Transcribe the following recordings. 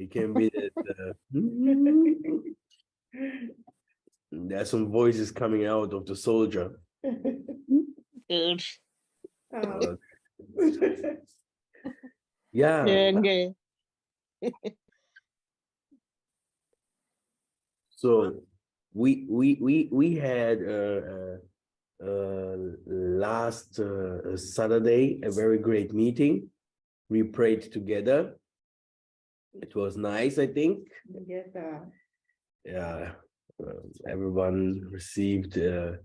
It can be that there's some voices coming out of the soldier. Good. Uh, yeah. Okay. So we had last Saturday a very great meeting. We prayed together. It was nice, I think. Yes, Yeah, everyone received that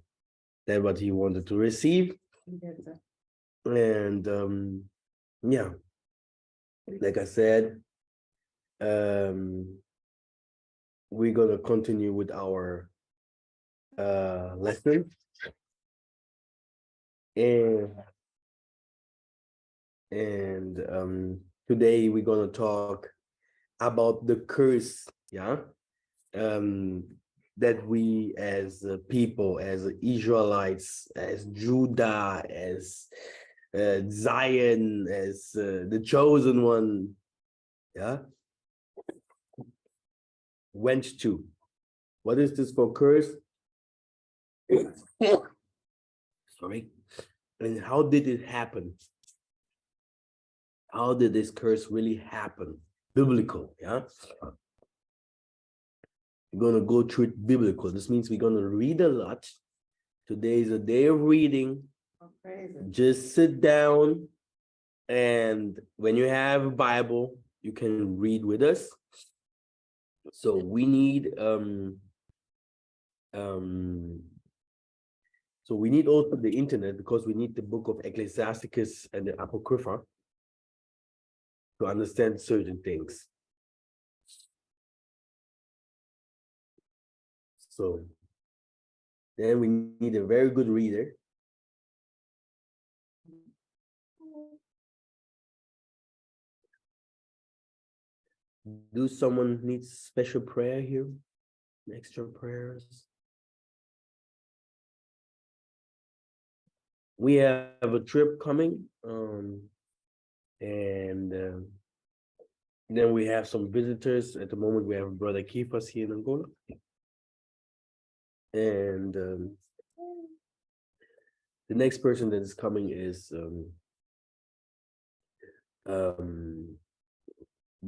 what he wanted to receive, yes, and yeah, like I said, we're gonna continue with our lesson, and today we're gonna talk about the curse, yeah, that we as people, as Israelites, as Judah, as Zion, as the chosen one, yeah, went to. What is this for curse? Sorry. And how did it happen? How did this curse really happen? Biblical, yeah? We're going to go through it biblical. This means we're going to read a lot. Today is a day of reading. Just sit down, and when you have a Bible, you can read with us. So we need so we need also the internet, because we need the book of Ecclesiasticus and the Apocrypha to understand certain things. So then we need a very good reader. Do someone needs special prayer here? Extra prayers? We have a trip coming, and then we have some visitors. At the moment, we have Brother Kifas here in Angola. And the next person that is coming is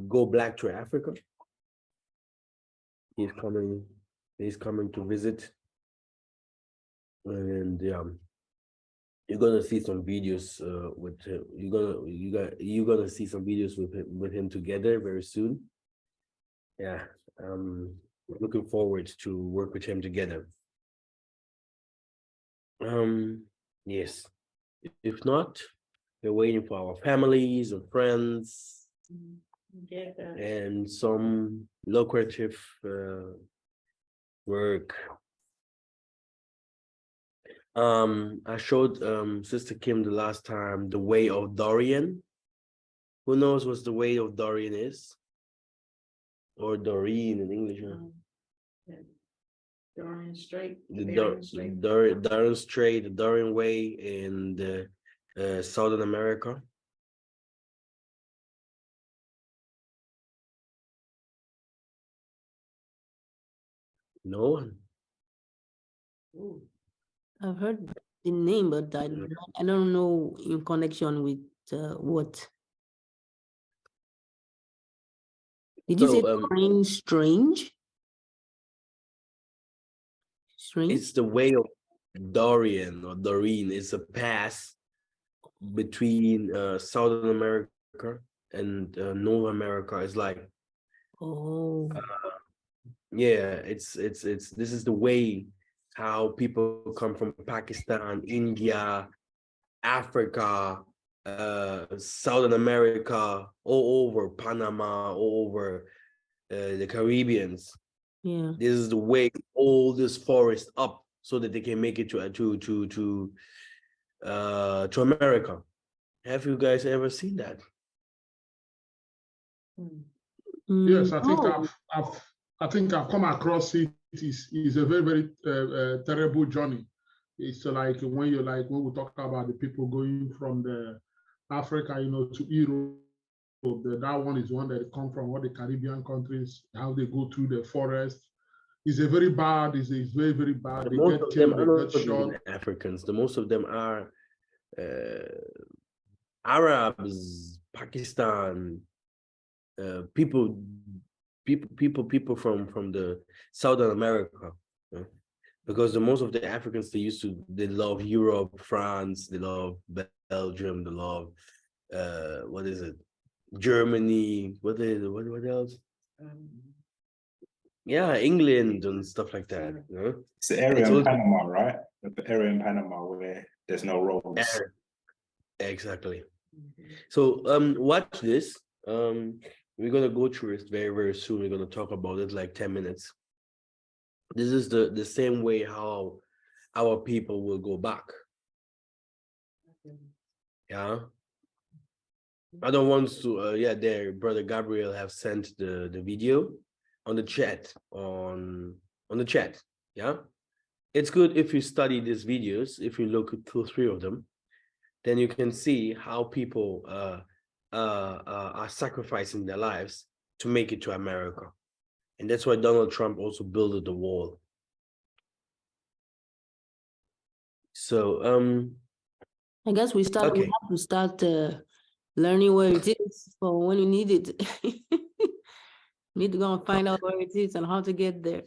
Go Black to Africa. He's coming to visit. And you're gonna see some videos with him. You're gonna see some videos with him together very soon. Yeah, looking forward to work with him together. Yes. If not, we're waiting for our families and friends and some lucrative work. I showed Sister Kim the last time the way of Dorian. Who knows what the way of Dorian is? Or Doreen in English? Dorian Strait. The Dorian Strait, the Dorian Way in Southern America. No one. I've heard the name, but I don't know in connection with what. Did you say strange? Strange? It's the way of Dorian or Doreen. It's a pass between Southern America and North America. It's like, yeah, it's this is the way how people come from Pakistan, India, Africa, Southern America, all over Panama, all over the Caribbeans. Yeah, this is the way all this forest up so that they can make it to America. Have you guys ever seen that? Yes, I think I've come across it. It's a very, very terrible journey. It's like when we talk about the people going from the Africa, to Europe, that one is one that come from all the Caribbean countries, how they go through the forest. It's a very bad, it's very, very bad. The They most get of them killed, are they not get shot. even Africans. The most of them are Arabs, Pakistan, people from the Southern America. Because the most of the Africans they love Europe, France, they love Belgium, they love what is it? Germany, what else? Yeah, England and stuff like that. It's the area It's in also- Panama, right? The area in Panama where there's no roads. Exactly. So watch this. We're gonna go through it very, very soon. We're gonna talk about it like 10 minutes. This is the same way how our people will go back. Yeah. I don't want to yeah, there, Brother Gabriel have sent the video on the chat, on the chat. Yeah. It's good if you study these videos, if you look through 3 of them, then you can see how people are sacrificing their lives to make it to America. And that's why Donald Trump also built the wall. So I guess we have to start learning where it is for when you need it. Need to go and find out where it is and how to get there.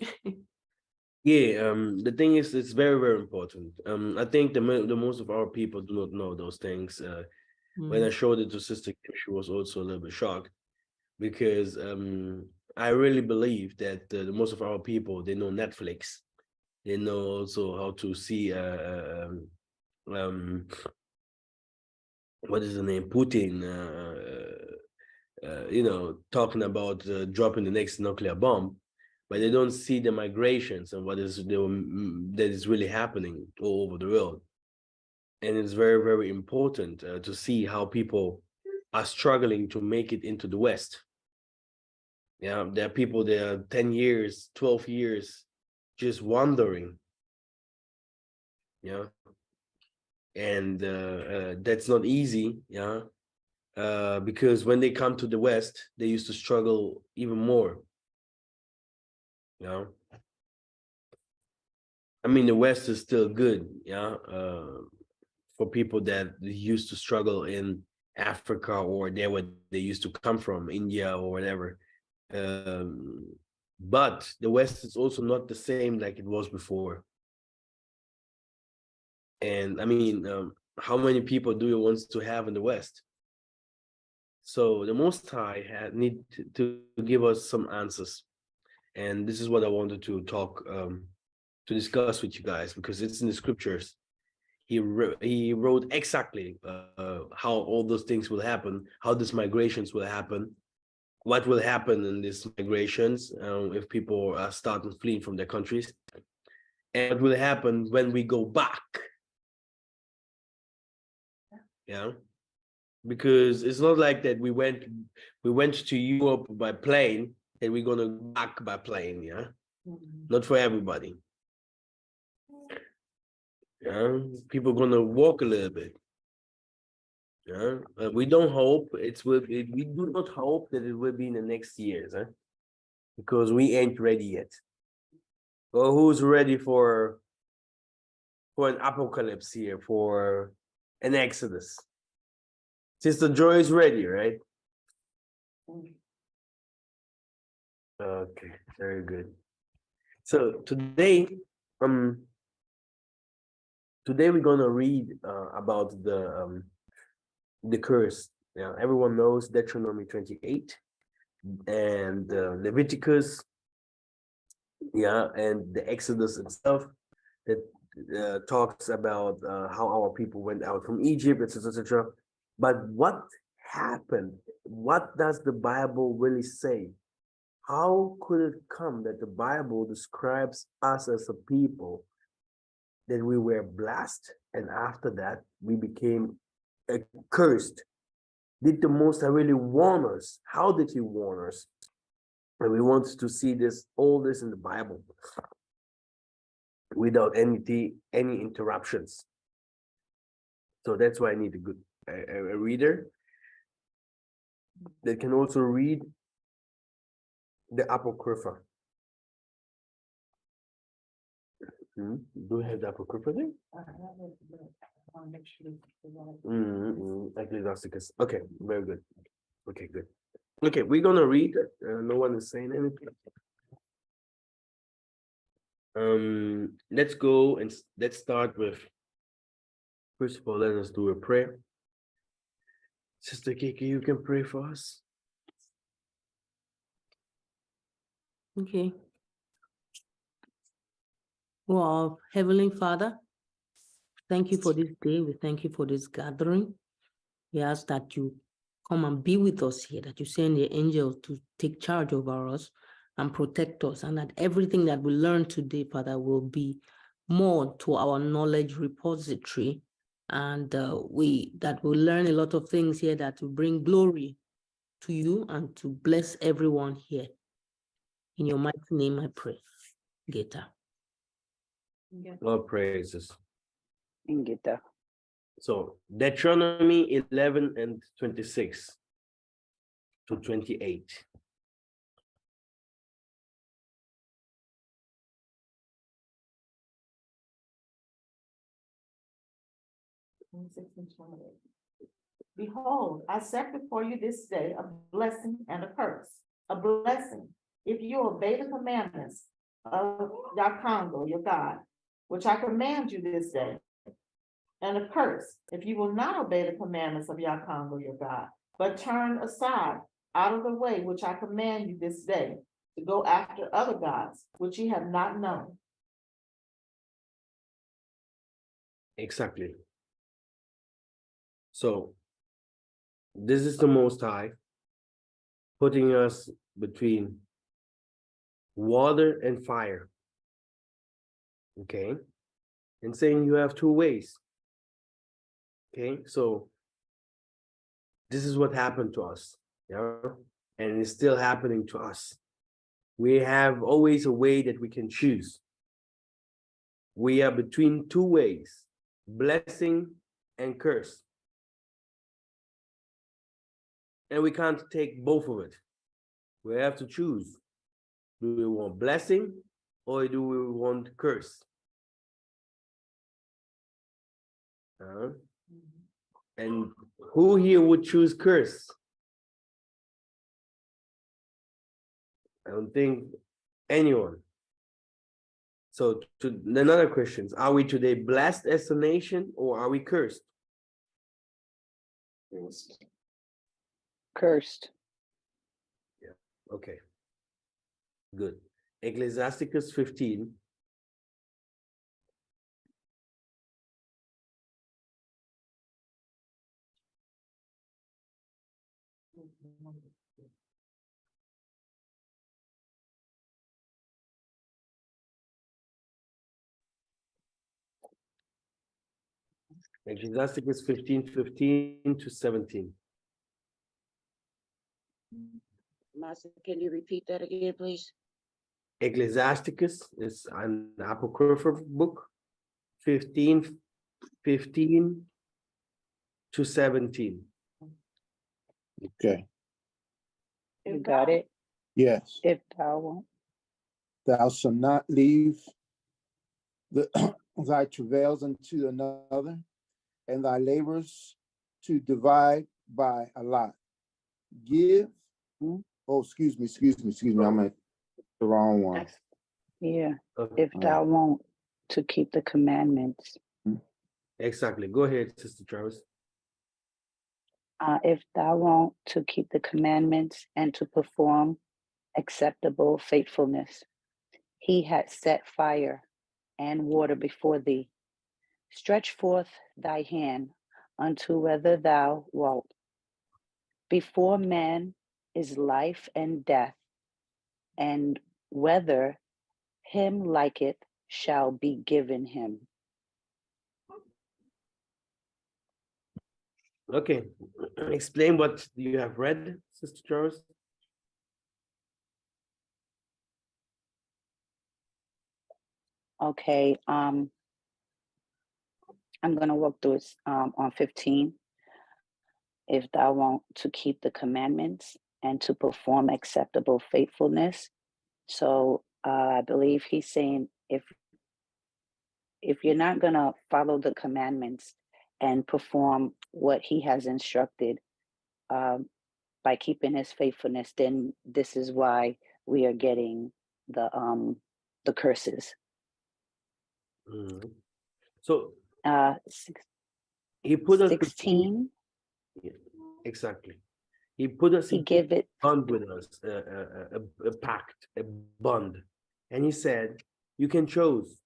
Yeah, the thing is, it's very, very important. I think the most of our people do not know those things. When I showed it to Sister Kim, she was also a little bit shocked because I really believe that the most of our people, they know Netflix. They know also how to see what is the name? Putin, you know, talking about dropping the next nuclear bomb, but they don't see the migrations and that is really happening all over the world. And it's very, very important to see how people are struggling to make it into the West. Yeah, there are people there 10 years, 12 years, just wandering. Yeah. And that's not easy. Yeah. Because when they come to the West, they used to struggle even more. You know, I mean, the West is still good, yeah, for people that used to struggle in Africa or there where they used to come from, India or whatever. But the West is also not the same like it was before. And I mean, how many people do you want to have in the West? So the Most High need to give us some answers. And this is what I wanted to talk, to discuss with you guys, because it's in the scriptures. He wrote exactly how all those things will happen, how these migrations will happen, what will happen in these migrations if people are starting fleeing from their countries, and what will happen when we go back. Yeah, because it's not like that we went to Europe by plane and we're gonna go back by plane. Yeah, not for everybody. Yeah, people are gonna walk a little bit. Yeah, we don't hope we do not hope that it will be in the next years, huh? Because we ain't ready yet. Well, who's ready for an apocalypse here, for an exodus? Sister Joy is ready, right? Okay, very good. So today we're gonna read about the curse. Yeah, everyone knows Deuteronomy 28 and Leviticus, yeah, and the Exodus itself that talks about how our people went out from Egypt, etc., etc. But what happened? What does the Bible really say? How could it come that the Bible describes us as a people that we were blessed, and after that we became cursed? Did the Most High really warn us? How did He warn us? And we want to see all this in the Bible without any interruptions. So that's why I need a good a reader. that can also read the Apocrypha. Do we have the Apocrypha there? Ecclesiasticus. Okay, very good. Okay, good. Okay, we're gonna read it. No one is saying anything. Let's go and let's start with. First of all, let us do a prayer. Sister Kiki, you can pray for us. Okay. Well, our Heavenly Father, thank you for this day. We thank you for this gathering. We ask that you come and be with us here, that you send the angels to take charge over us and protect us, and that everything that we learn today, Father, will be more to our knowledge repository, and that we'll learn a lot of things here that will bring glory to you and to bless everyone here. In your mighty name, I pray. Geta. Lord praises. Ingita. So Deuteronomy 11 and 26 to 28. Behold, I set before you this day a blessing and a curse. A blessing, if you obey the commandments of Yakongo, your God, which I command you this day. And a curse, if you will not obey the commandments of Yakongo, your God, but turn aside out of the way which I command you this day, to go after other gods, which ye have not known. Exactly. So this is the Most High putting us between water and fire. Okay. And saying you have two ways. Okay. So this is what happened to us. Yeah. And it's still happening to us. We have always a way that we can choose. We are between two ways, blessing and curse. And we can't take both of it. We have to choose. Do we want blessing or do we want curse? And who here would choose curse? I don't think anyone. So to another question, are we today blessed as a nation or are we cursed? Cursed. Okay, good. Ecclesiasticus 15. Ecclesiasticus 15 to 17. Master, can you repeat that again, please? Ecclesiasticus is an apocryphal book, 15 to 17. Okay, You got it? yes. If thou won't. Thou shalt not leave thy travails unto another, and thy labors to divide by a lot. Give, excuse me, I'm at the wrong one. Yeah, Okay. if thou won't to keep the commandments. Exactly. Go ahead, Sister Travis. If thou won't to keep the commandments and to perform acceptable faithfulness, he had set fire and water before thee. Stretch forth thy hand unto whether thou wilt. Before man is life and death, and whether him liketh shall be given him. Okay. Explain what you have read, Sister Travis. Okay, I'm going to walk through it on 15. if thou want to keep the commandments and to perform acceptable faithfulness. So I believe he's saying if you're not going to follow the commandments and perform what he has instructed by keeping his faithfulness, then this is why we are getting the curses. So he put us 16. Exactly. He put us He in gave it bond with us, a pact, a bond, and he said, "You can choose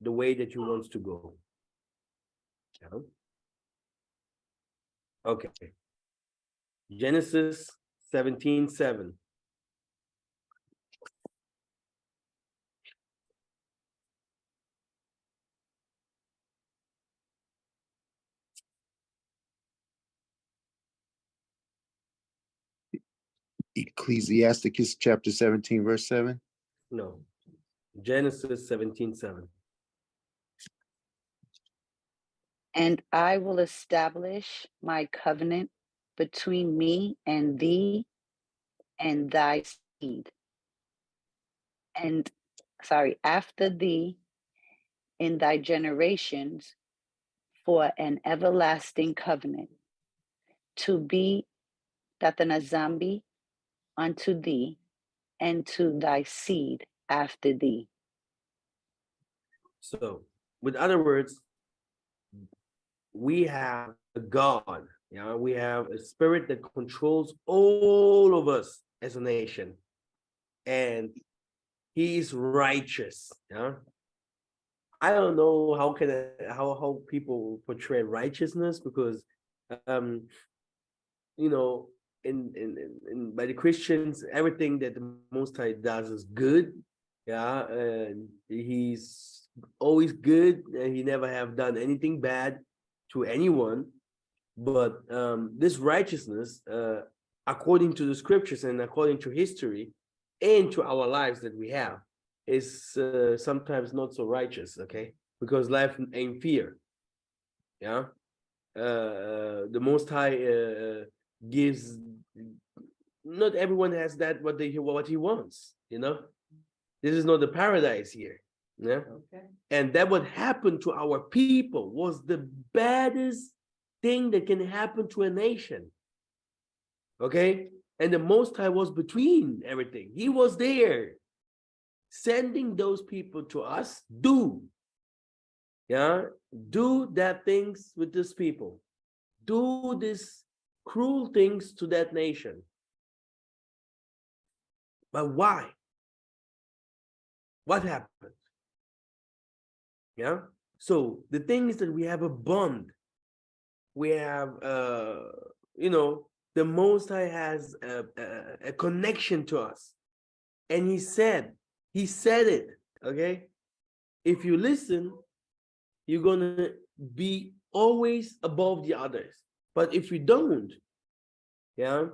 the way that you want to go." Yeah. Okay. Genesis 17:7. Ecclesiasticus chapter 17, verse 7. No. Genesis 17:7. and I will establish my covenant between me and thee and thy seed. And after thee in thy generations for an everlasting covenant to be Tatanazambi unto thee and to thy seed after thee. So, with other words, we have a God. Yeah, we have a spirit that controls all of us as a nation, and he is righteous. Yeah, I don't know how people portray righteousness, because you know, in by the Christians, everything that the Most High does is good. Yeah, and he's always good, and he never have done anything bad to anyone. But this righteousness, according to the scriptures and according to history and to our lives that we have, is sometimes not so righteous, okay? Because life ain't fair. Yeah. The Most High gives. Not everyone has that what he wants. This is not the paradise here. Yeah. Okay. And that what happened to our people was the baddest thing that can happen to a nation. Okay? And the Most High was between everything. He was there, sending those people to us. Do that things with these people. Do these cruel things to that nation. But why? What happened? Yeah. So the thing is that we have a bond. We have, the Most High has a connection to us. And he said it, okay? If you listen, you're going to be always above the others. But if you don't, yeah,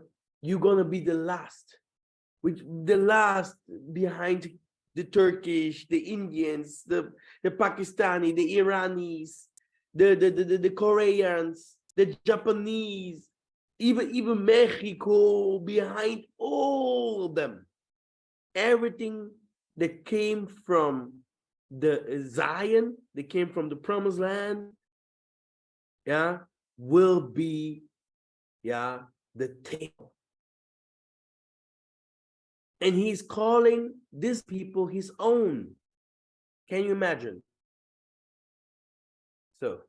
you're going to be the last behind the Turkish, the Indians, the Pakistani, the Iranis, the Koreans, the Japanese, even Mexico, behind all of them. Everything that came from the Zion, that came from the promised land, yeah, will be, yeah, the tail. And he's calling these people his own. Can you imagine? So,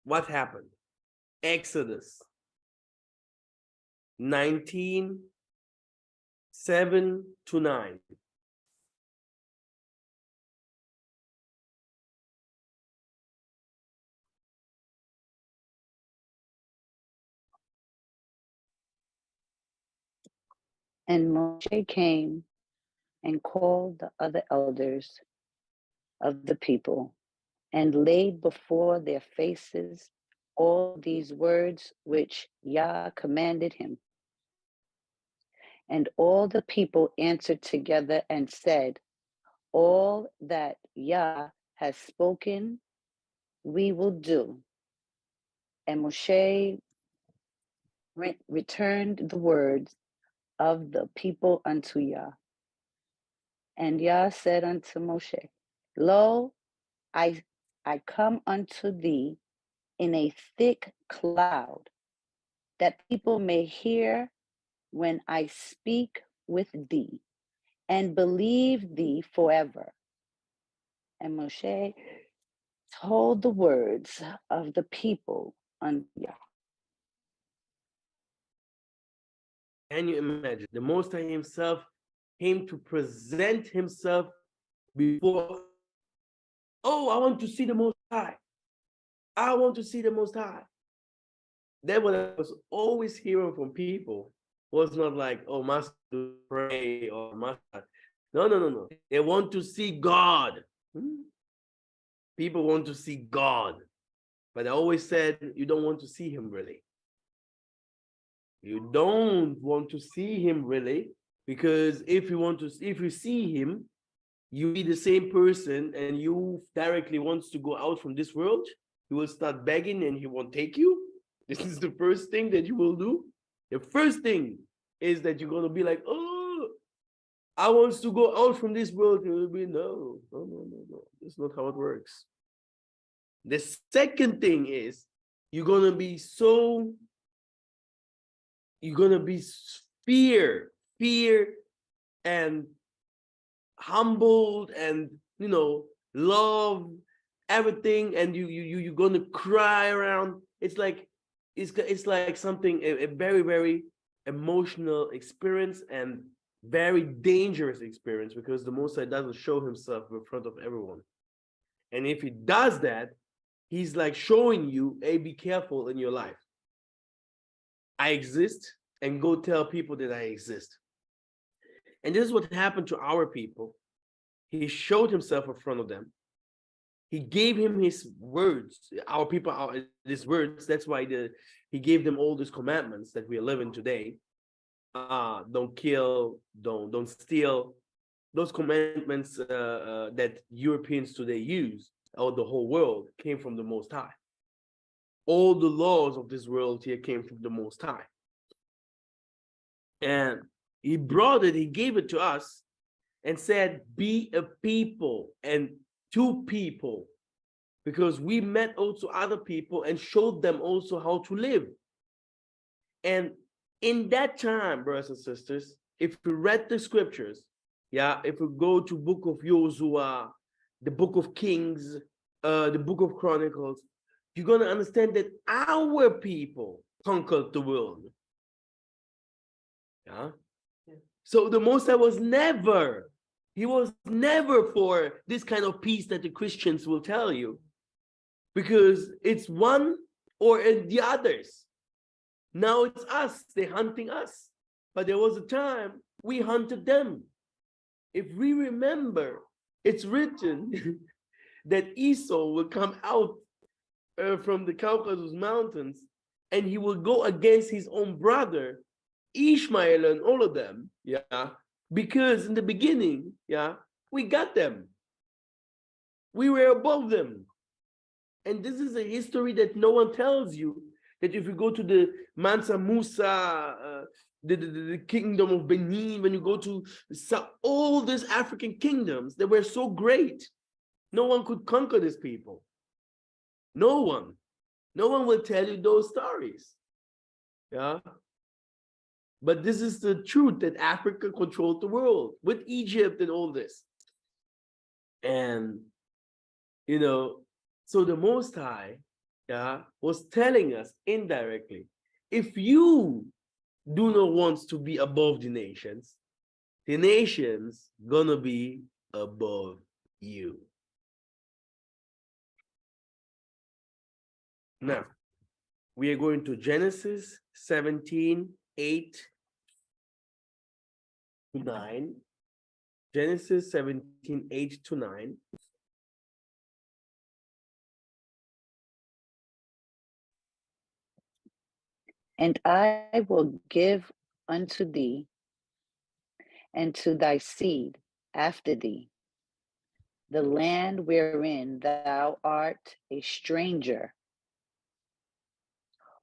what happened? Exodus 19:7-9. And Moshe came and called the other elders of the people and laid before their faces all these words which Yah commanded him. And all the people answered together and said, all that Yah has spoken, we will do. And Moshe returned the words of the people unto Yah. And Yah said unto Moshe, Lo, I come unto thee in a thick cloud, that people may hear when I speak with thee, and believe thee forever. And Moshe told the words of the people unto Yah. Can you imagine? The Most High himself came to present himself before. Oh, I want to see the Most High. I want to see the Most High. That what I was always hearing from people was not like, oh, Master, pray, or Master. No. They want to see God. People want to see God. But I always said, you don't want to see him really. You don't want to see him really, because if you see him, you be the same person and you directly wants to go out from this world, you will start begging and he won't take you. This is the first thing that you will do. The first thing is that you're going to be like, oh, I want to go out from this world. You will be, no. That's not how it works. The second thing is you're going to be fear and humbled and love everything, and you're gonna cry around. It's like something, a very, very emotional experience and very dangerous experience, because the Most High doesn't show himself in front of everyone. And if he does that, he's like showing you, hey, be careful in your life. I exist, and go tell people that I exist. And this is what happened to our people. He showed himself in front of them. He gave him his words. Our people are his words. That's why he gave them all these commandments that we are living today. Don't kill, don't steal. Those commandments that Europeans today use, or the whole world, came from the Most High. All the laws of this world here came from the Most High. And he brought it, he gave it to us, and said, be a people and to people, because we met also other people and showed them also how to live. And in that time, brothers and sisters, if we read the scriptures, if we go to book of Joshua, the book of Kings, the book of Chronicles, you're going to understand that our people conquered the world. So the Most High was never for this kind of peace that the Christians will tell you, because it's one or the others. Now it's us, they're hunting us. But there was a time we hunted them. If we remember, it's written that Esau will come out from the Caucasus Mountains, and he will go against his own brother, Ishmael, and all of them, because in the beginning, we got them. We were above them. And this is a history that no one tells you, that if you go to the Mansa Musa, the kingdom of Benin, when you go to all these African kingdoms, they were so great. No one could conquer these people. No one. No one will tell you those stories. But this is the truth, that Africa controlled the world with Egypt and all this. And, so the Most High, was telling us indirectly, if you do not want to be above the nations gonna be above you. Now, we are going to Genesis 17:8-9. Genesis 17:8-9. And I will give unto thee and to thy seed after thee the land wherein thou art a stranger,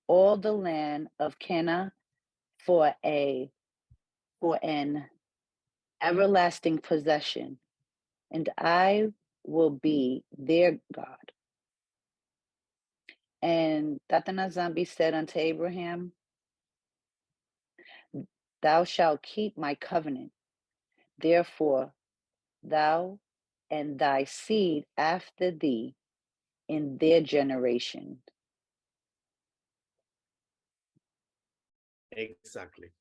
all the land of Canaan for an everlasting possession, and I will be their God. And Tatana Zambi said unto Abraham, thou shalt keep my covenant. Therefore, thou and thy seed after thee in their generation. Exactly.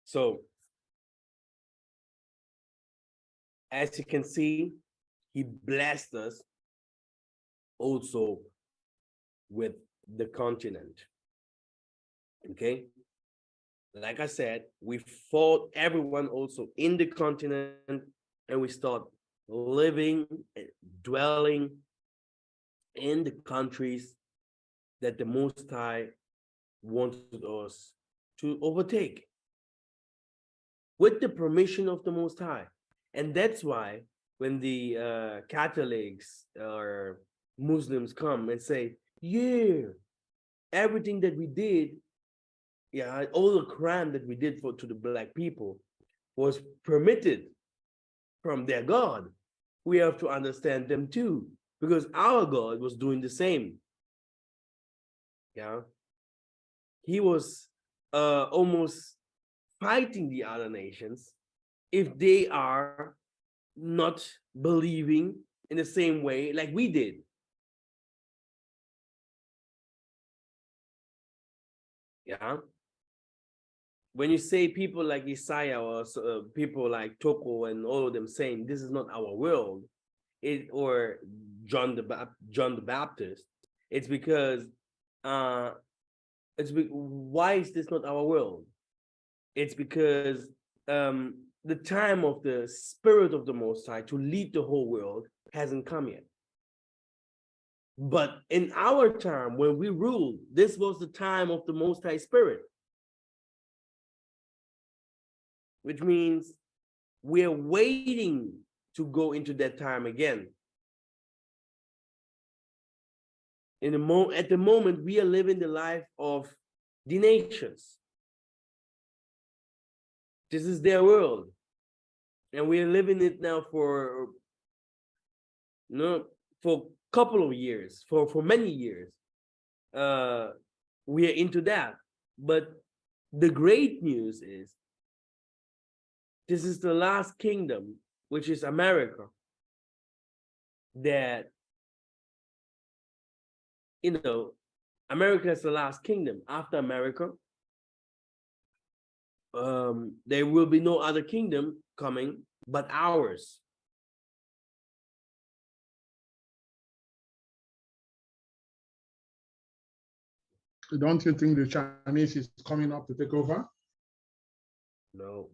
So, as you can see, he blessed us also with the continent. Okay. Like I said, we fought everyone also in the continent, and we start living, dwelling in the countries that the Most High wanted us to overtake with the permission of the Most High. And that's why when the Catholics or Muslims come and say, yeah, everything that we did, yeah, all the crime that we did to the Black people was permitted from their God, we have to understand them too, because our God was doing the same. Yeah, he was almost fighting the other nations if they are not believing in the same way like we did. Yeah. When you say people like Yiseka'yah or people like Toko and all of them saying this is not our world, or John the Baptist, it's because why is this not our world? It's because the time of the Spirit of the Most High to lead the whole world hasn't come yet. But in our time, when we ruled, this was the time of the Most High Spirit, which means we're waiting to go into that time again. At the moment, we are living the life of the nations. This is their world, and we are living it now for for a couple of years, for many years. We are into that. But the great news is this is the last kingdom, which is America, that, America is the last kingdom. After America, there will be no other kingdom coming but ours. Don't you think the Chinese is coming up to take over? No.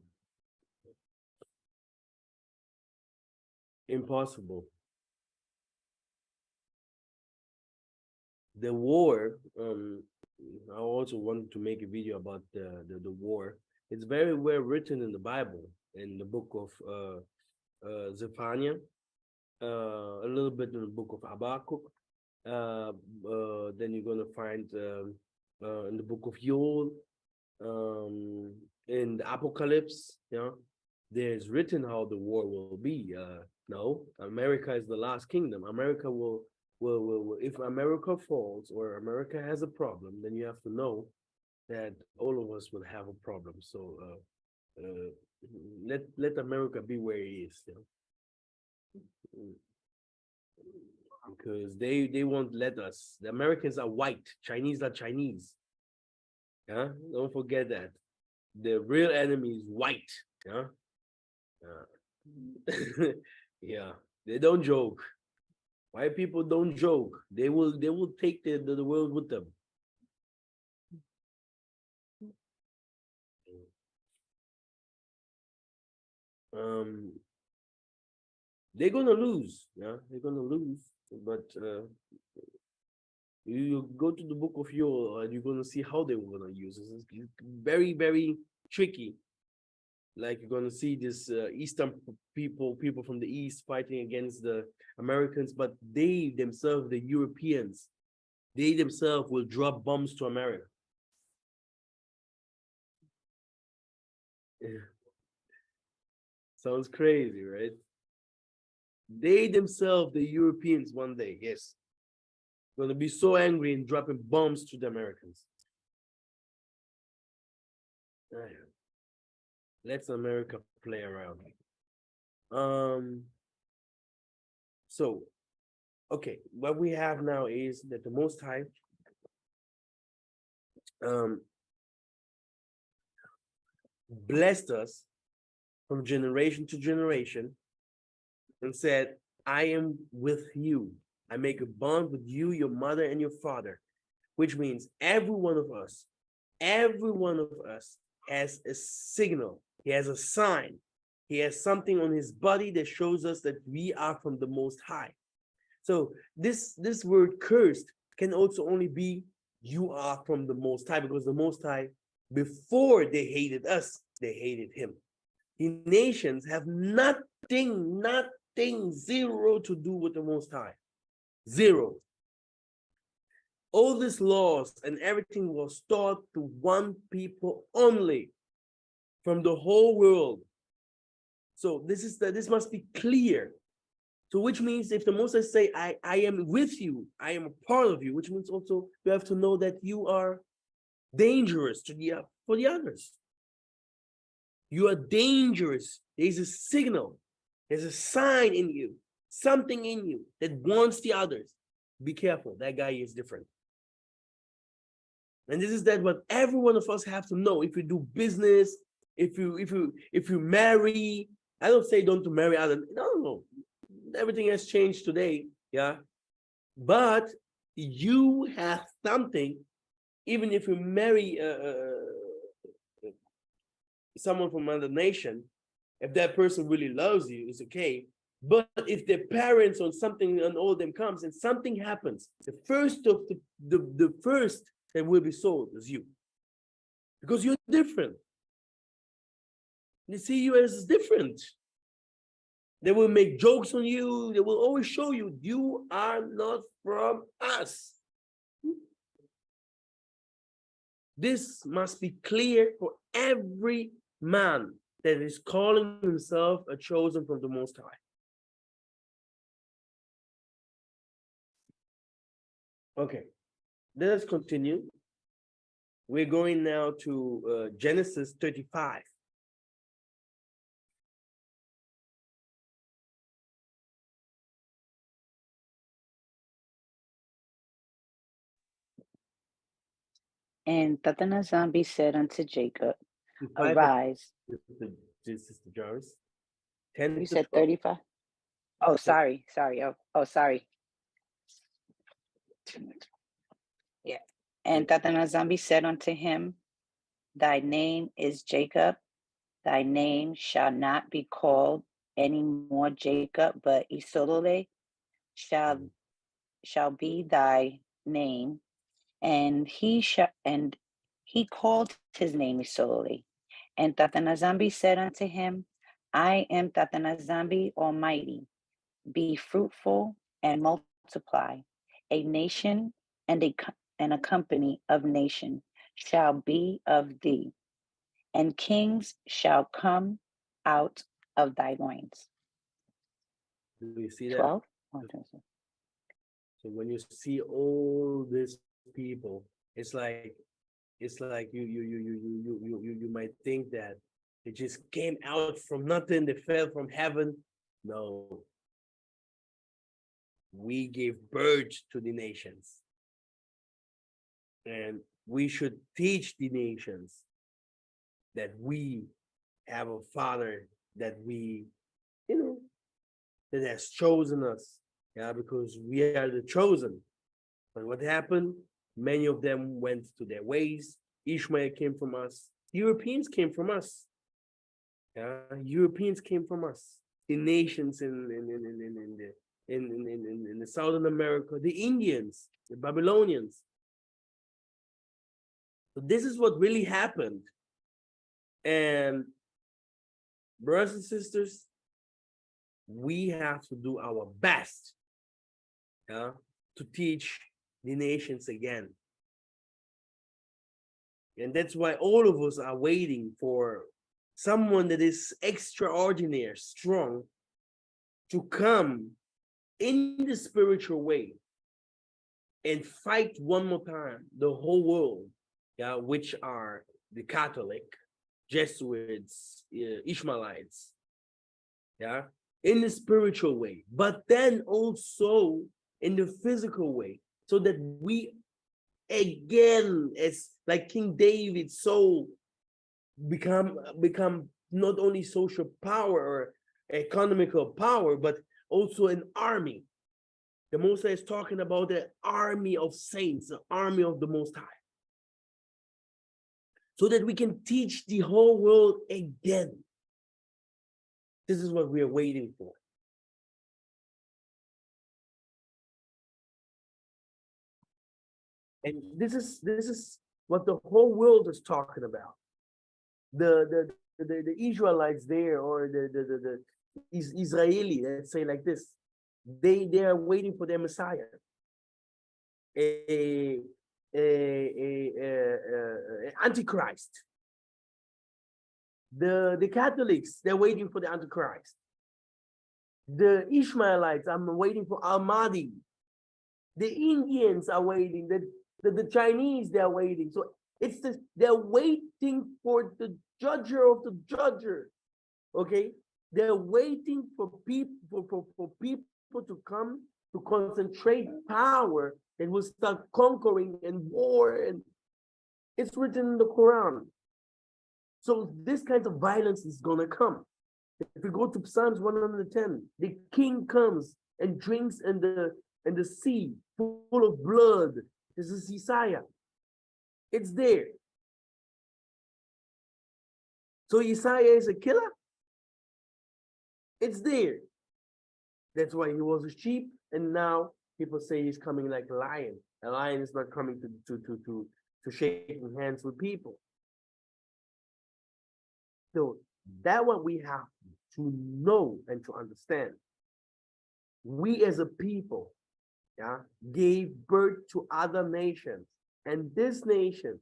Impossible. The war, I also wanted to make a video about the war. It's very well written in the Bible, in the book of Zephaniah, a little bit in the book of Habakkuk. Then you're gonna find in the book of Joel, in the Apocalypse, there's written how the war will be. No, America is the last kingdom. America will, if America falls or America has a problem, then you have to know that all of us will have a problem. So let America be where it is. Because they won't let us. The Americans are white, Chinese are Chinese. Yeah, don't forget that. The real enemy is white. Yeah. Yeah, they don't joke. White people don't joke. They will take the world with them. They're gonna lose. Yeah, they're gonna lose. But you go to the book of Joel and you're gonna see how they were gonna use it. It's very, very tricky. Like you're gonna see this Eastern people from the East fighting against the Americans, but they themselves, the Europeans, They themselves will drop bombs to America. Yeah. Sounds crazy, right? They themselves, the Europeans, one day, yes, going to be so angry and dropping bombs to the Americans. Let's America play around. So, okay, what we have now is that the Most High blessed us from generation to generation and said, I am with you. I make a bond with you, your mother, and your father, which means every one of us has a signal. He has a sign. He has something on his body that shows us that we are from the Most High. So this word cursed can also only be you are from the Most High, because the Most High, before they hated us, they hated him. The nations have nothing, zero to do with the Most High. Zero. All these laws and everything was taught to one people only from the whole world. So this must be clear. So which means if the Moses say, I am with you, I am a part of you, which means also you have to know that you are dangerous for the others. You are dangerous. There's a signal. There's a sign in you, something in you that warns the others. Be careful, that guy is different. And this is what every one of us have to know. If you do business, if you marry, I don't say don't to marry other. No. Everything has changed today, yeah. But you have something, even if you marry someone from another nation, if that person really loves you, it's okay. But if their parents or something and all them comes and something happens, the first of the first that will be sold is you, because you're different. They see you as different. They will make jokes on you. They will always show you, you are not from us. This must be clear for every man that is calling himself a chosen from the Most High. Okay, let us continue. We're going now to Genesis 35. And Tatanazambi said unto Jacob, 35, Arise. Sister Jarvis. 10 You to said 12. 35? Oh, sorry. Oh, sorry. Yeah. And Tatanazambi said unto him, Thy name is Jacob. Thy name shall not be called any more Jacob, but Isolole shall be thy name. And he called his name Isolole. And Tatanazambi said unto him, I am Tatanazambi Almighty. Be fruitful and multiply. A nation and a company of nation shall be of thee, and kings shall come out of thy loins. Do you see that? 12. So when you see all these people, it's like you might think that they just came out from nothing, they fell from heaven. No. We gave birth to the nations. And we should teach the nations that we have a Father that that has chosen us. Yeah, because we are the chosen. But what happened? Many of them went to their ways. Ishmael came from us. Europeans came from us. Yeah, Europeans came from us. The nations in the Southern America, the Indians, the Babylonians. So this is what really happened. And brothers and sisters, we have to do our best, to teach the nations again. And that's why all of us are waiting for someone that is extraordinary, strong, to come in the spiritual way and fight one more time the whole world, yeah, which are the Catholic, Jesuits, Ishmaelites, yeah, in the spiritual way, but then also in the physical way, so that we again, as like King David's soul, become not only social power or economical power, but also an army. The Most High is talking about the army of saints, the army of the Most High, so that we can teach the whole world again. This is what we are waiting for. And this is what the whole world is talking about. The Israelites there, or the Israeli, let's say like this, they are waiting for their Messiah, a Antichrist. The Catholics, they're waiting for the Antichrist. The Ishmaelites, I'm waiting for Al-Mahdi. The Indians are waiting. The Chinese, they're waiting. So it's this, they're waiting for the judger of the judger. Okay? They're waiting for people for people to come to concentrate power and will start conquering and war. And it's written in the Quran. So this kind of violence is gonna come. If we go to Psalms 110, the king comes and drinks in the sea full of blood. This is Yiseka'yah. It's there. So Yiseka'yah is a killer? It's there. That's why he was a sheep, and now people say he's coming like a lion. A lion is not coming to shaking hands with people. So that's what we have to know and to understand. We as a people, yeah, gave birth to other nations, and this nation,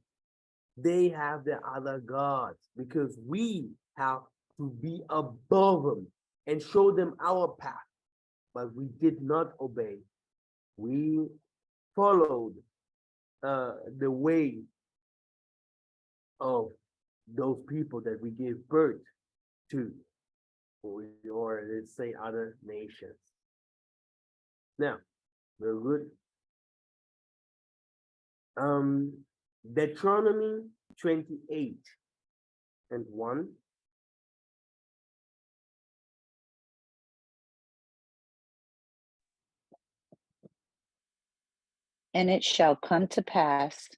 they have their other gods, because we have to be above them and show them our path. But we did not obey. We followed the way of those people that we gave birth to, or let's say other nations. Now, very good. Deuteronomy 28:1. And it shall come to pass,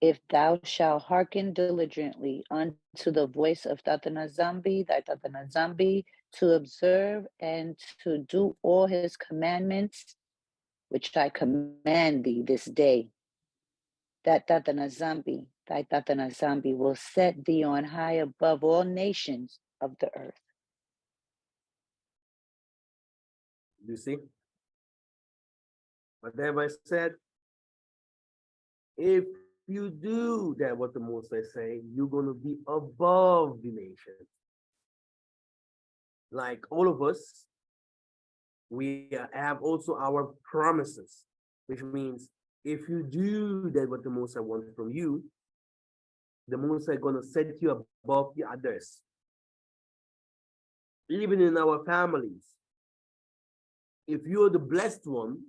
if thou shalt hearken diligently unto the voice of Tatanazambi, thy Tatanazambi, to observe and to do all his commandments, which I command thee this day, that Tatanazambi, thy Tatanazambi, will set thee on high above all nations of the earth. You see? Whatever I said, if you do that, what the Most High say, you're going to be above the nation. Like all of us, we have also our promises, which means if you do that, what the Most High wants from you, the Most High going to set you above the others. Even in our families, if you are the blessed one,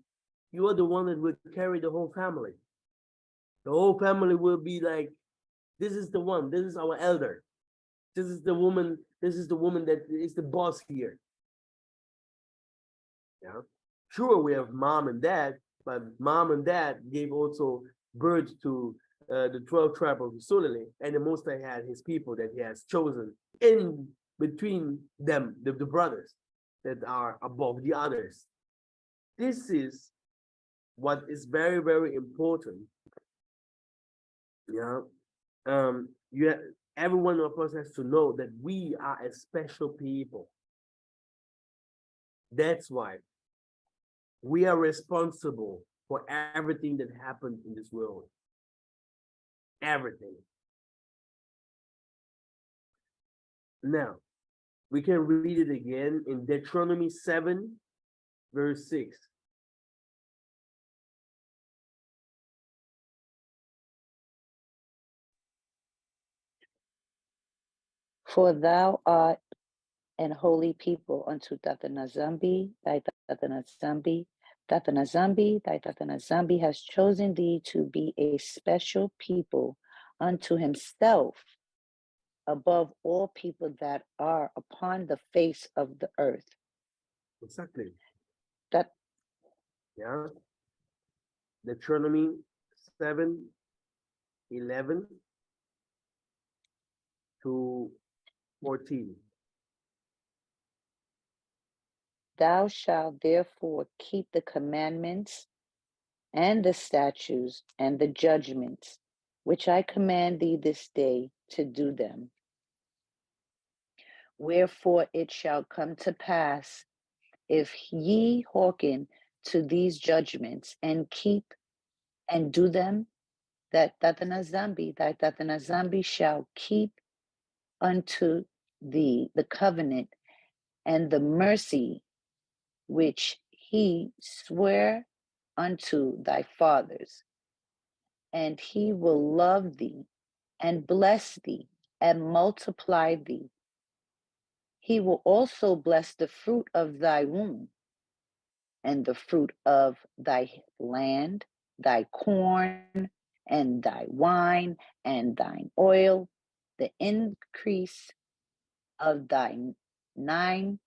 you are the one that will carry the whole family. The whole family will be like, this is the one, this is our elder. This is the woman that is the boss here. Yeah. Sure, we have mom and dad, but mom and dad gave also birth to the 12 tribes of Isolele, and the Most High had his people that he has chosen in between them, the brothers that are above the others. This is what is very, very important. Yeah. Every one of us has to know that we are a special people. That's why we are responsible for everything that happened in this world. Everything. Now, we can read it again in Deuteronomy 7, verse 6. For thou art an holy people unto Tathanazambi, thy Tathanazambi. Thy Tathanazambi has chosen thee to be a special people unto himself above all people that are upon the face of the earth. Exactly. That Yeah. Deuteronomy 7:11 to 14. thou shalt therefore keep the commandments and the statutes and the judgments which I command thee this day to do them. Wherefore it shall come to pass, if ye hearken to these judgments and keep and do them, that thy Tathanazambi shall keep unto thee the covenant and the mercy which he sware unto thy fathers, and he will love thee and bless thee and multiply thee. He will also bless the fruit of thy womb and the fruit of thy land, thy corn and thy wine and thine oil, the increase of thy nine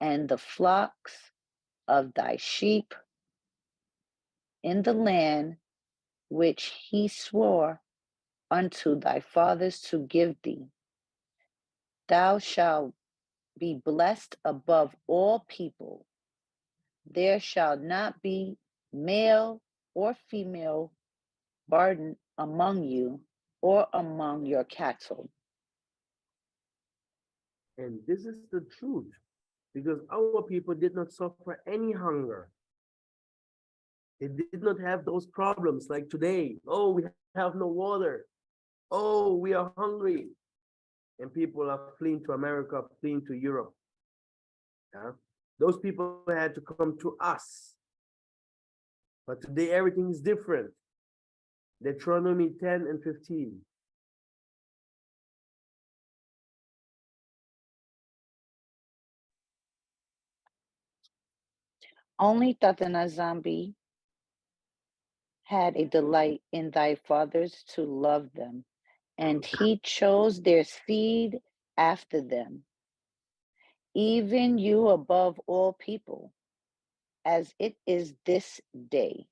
and the flocks of thy sheep in the land which he swore unto thy fathers to give thee. Thou shalt be blessed above all people. There shall not be male or female burden among you or among your cattle. And this is the truth, because our people did not suffer any hunger. They did not have those problems like today. Oh, we have no water. Oh, we are hungry. And people are fleeing to America, fleeing to Europe. Yeah? Those people had to come to us. But today everything is different. Deuteronomy 10 and 15. Only Tathanazambi had a delight in thy fathers to love them, and he chose their seed after them, even you above all people, as it is this day.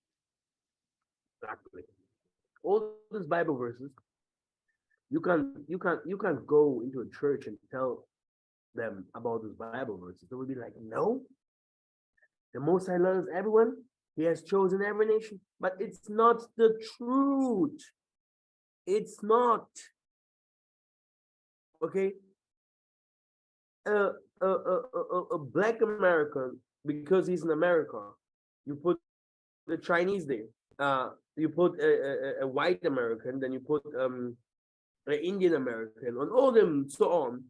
Exactly. All these Bible verses, you can go into a church and tell them about these Bible verses. They will be like, no, the Most High loves everyone. He has chosen every nation, but it's not the truth. It's not. Okay. A black American, because he's in America, you put the Chinese there. You put a white American, then you put an Indian American, and all them so on.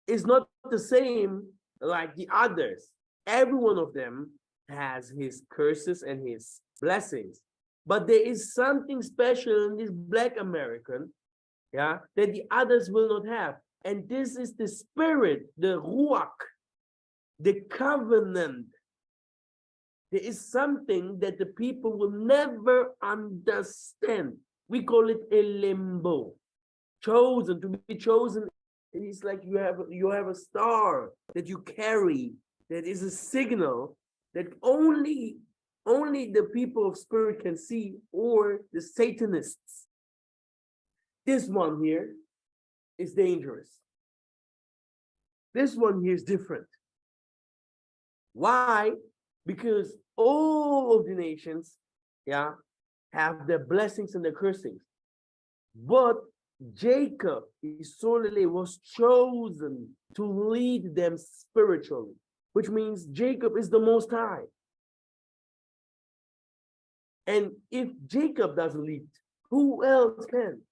It's not the same like the others. Every one of them has his curses and his blessings, but there is something special in this black American, yeah, that the others will not have. And this is the spirit, the ruach, the covenant. There is something that the people will never understand. We call it a limbo. Chosen, to be chosen. It's like you have a star that you carry, that is a signal that only the people of spirit can see, or the Satanists. This one here is dangerous. This one here is different. Why? Because all of the nations, yeah, have their blessings and their cursings. But Jacob, solely was chosen to lead them spiritually, which means Jacob is the Most High. And if Jacob doesn't lead, who else can?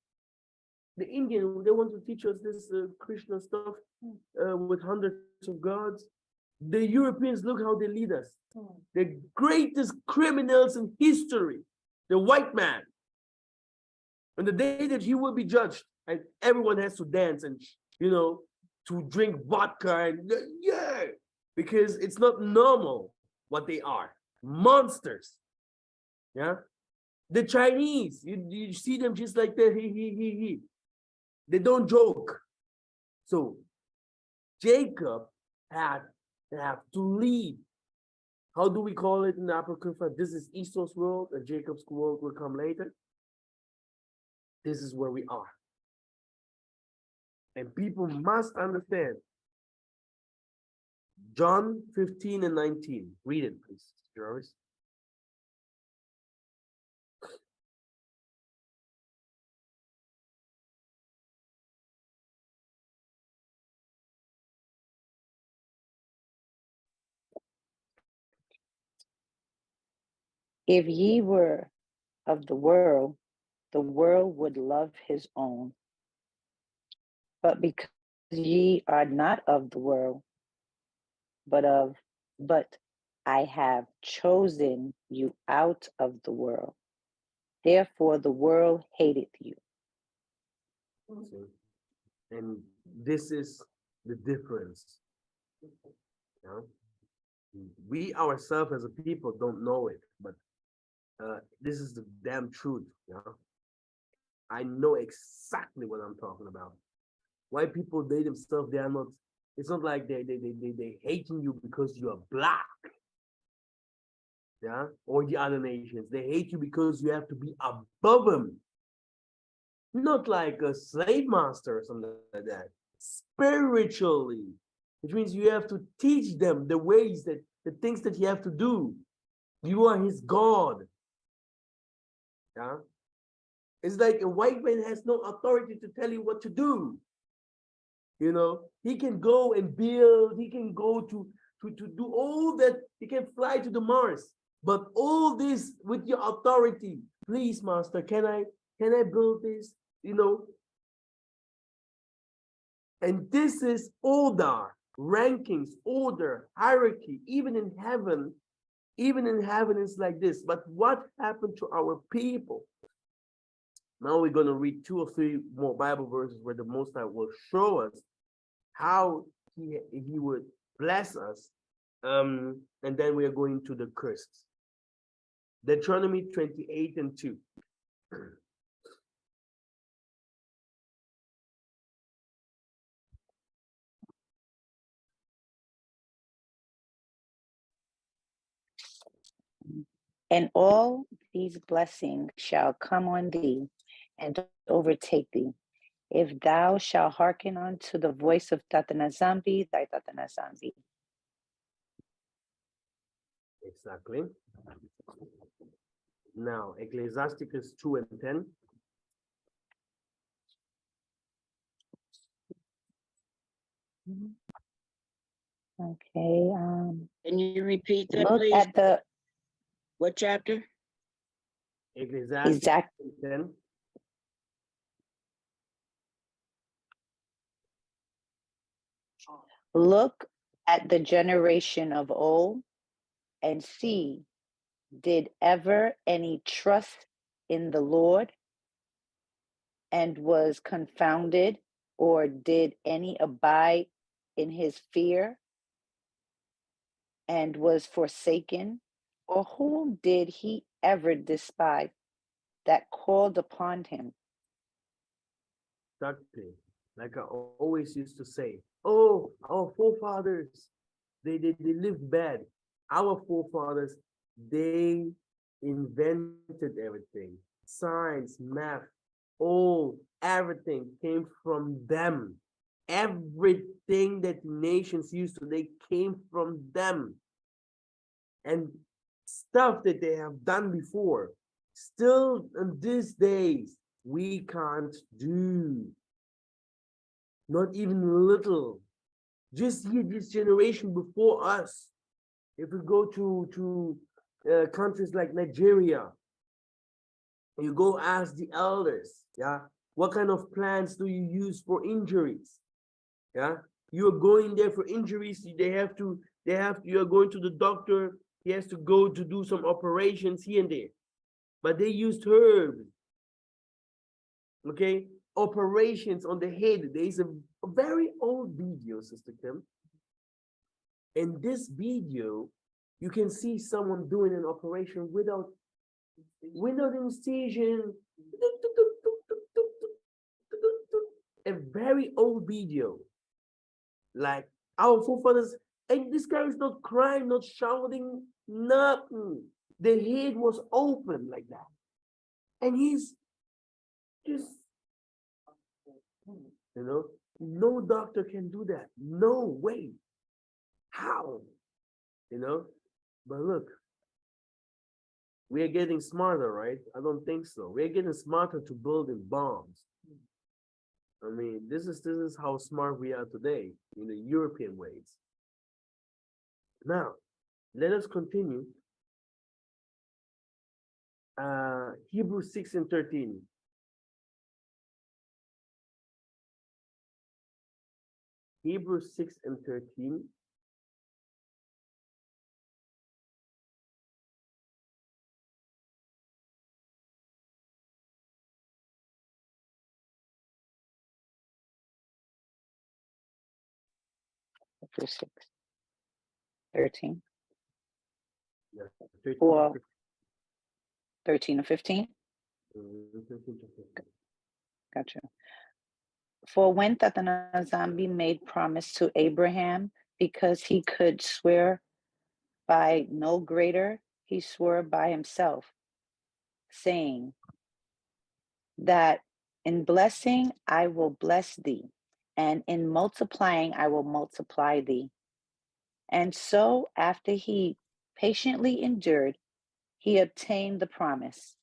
The Indian, they want to teach us this Krishna stuff with hundreds of gods. The Europeans, look how they lead us. The greatest criminals in history, the white man. On the day that he will be judged, and everyone has to dance and, to drink vodka and yeah, because it's not normal what they are. Monsters. Yeah. The Chinese, you see them just like that. He. They don't joke. So Jacob had to lead. How do we call it in the Apocrypha? This is Esau's world, and Jacob's world will come later. This is where we are. And people must understand. John 15 and 19. Read it, please, Jarvis. If ye were of the world would love his own. But because ye are not of the world, but I have chosen you out of the world. Therefore the world hated you. And this is the difference. Yeah? We ourselves as a people don't know it, but this is the damn truth. Yeah? I know exactly what I'm talking about. Why people, they themselves, they are not, it's not like they hating you because you are black. Yeah, or the other nations. They hate you because you have to be above them. Not like a slave master or something like that. Spiritually, which means you have to teach them the ways that the things that you have to do. You are his God. Yeah, it's like a white man has no authority to tell you what to do. He can go and build. He can go to do all that. He can fly to the Mars. But all this with your authority, please, master, can I build this? And this is order, rankings, order, hierarchy, even in heaven it's like this. But what happened to our people? Now we're going to read 2 or 3 more Bible verses where the Most High will show us how he would bless us. And then we are going to the curses. Deuteronomy 28 and 2. And all these blessings shall come on thee and overtake thee, if thou shalt hearken unto the voice of Tatanazambi, thy Tatanazambi. Exactly. Now, Ecclesiasticus 2 and 10. Okay. Can you repeat that, Look please? at the What chapter? Ecclesiasticus exact 10. look at the generation of old and see, did ever any trust in the Lord and was confounded, or did any abide in his fear and was forsaken? Or whom did he ever despise that called upon him? Exactly. Like I always used to say, oh, our forefathers, they lived bad. Our forefathers, they invented everything. Science, math, everything came from them. Everything that nations used to, they came from them. And stuff that they have done before, still in these days, we can't do. Not even little. Just here, this generation before us. If we go to countries like Nigeria, You go ask the elders, yeah, what kind of plants do you use for injuries? Yeah, you're going there for injuries, you're going to the doctor, he has to go to do some operations here and there. But they used herbs. Okay, operations on the head. There is a very old video, Sister Kim. In this video, you can see someone doing an operation without incision. A very old video. Like our forefathers, and this guy is not crying, not shouting, nothing. The head was open like that. And he's just, no doctor can do that. No way. How? But look, we are getting smarter, right? I don't think so. We're getting smarter to building bombs. I mean, this is how smart we are today in the European ways. Now, let us continue. Hebrews 6:13. Hebrews 6:13. Hebrews 6:13. Yeah, 13, Or 13 or 15. 13 to 15. Gotcha. For when Tatanazambi made promise to Abraham, because he could swear by no greater, he swore by himself, saying that in blessing I will bless thee, and in multiplying I will multiply thee. And so, after he patiently endured, he obtained the promise.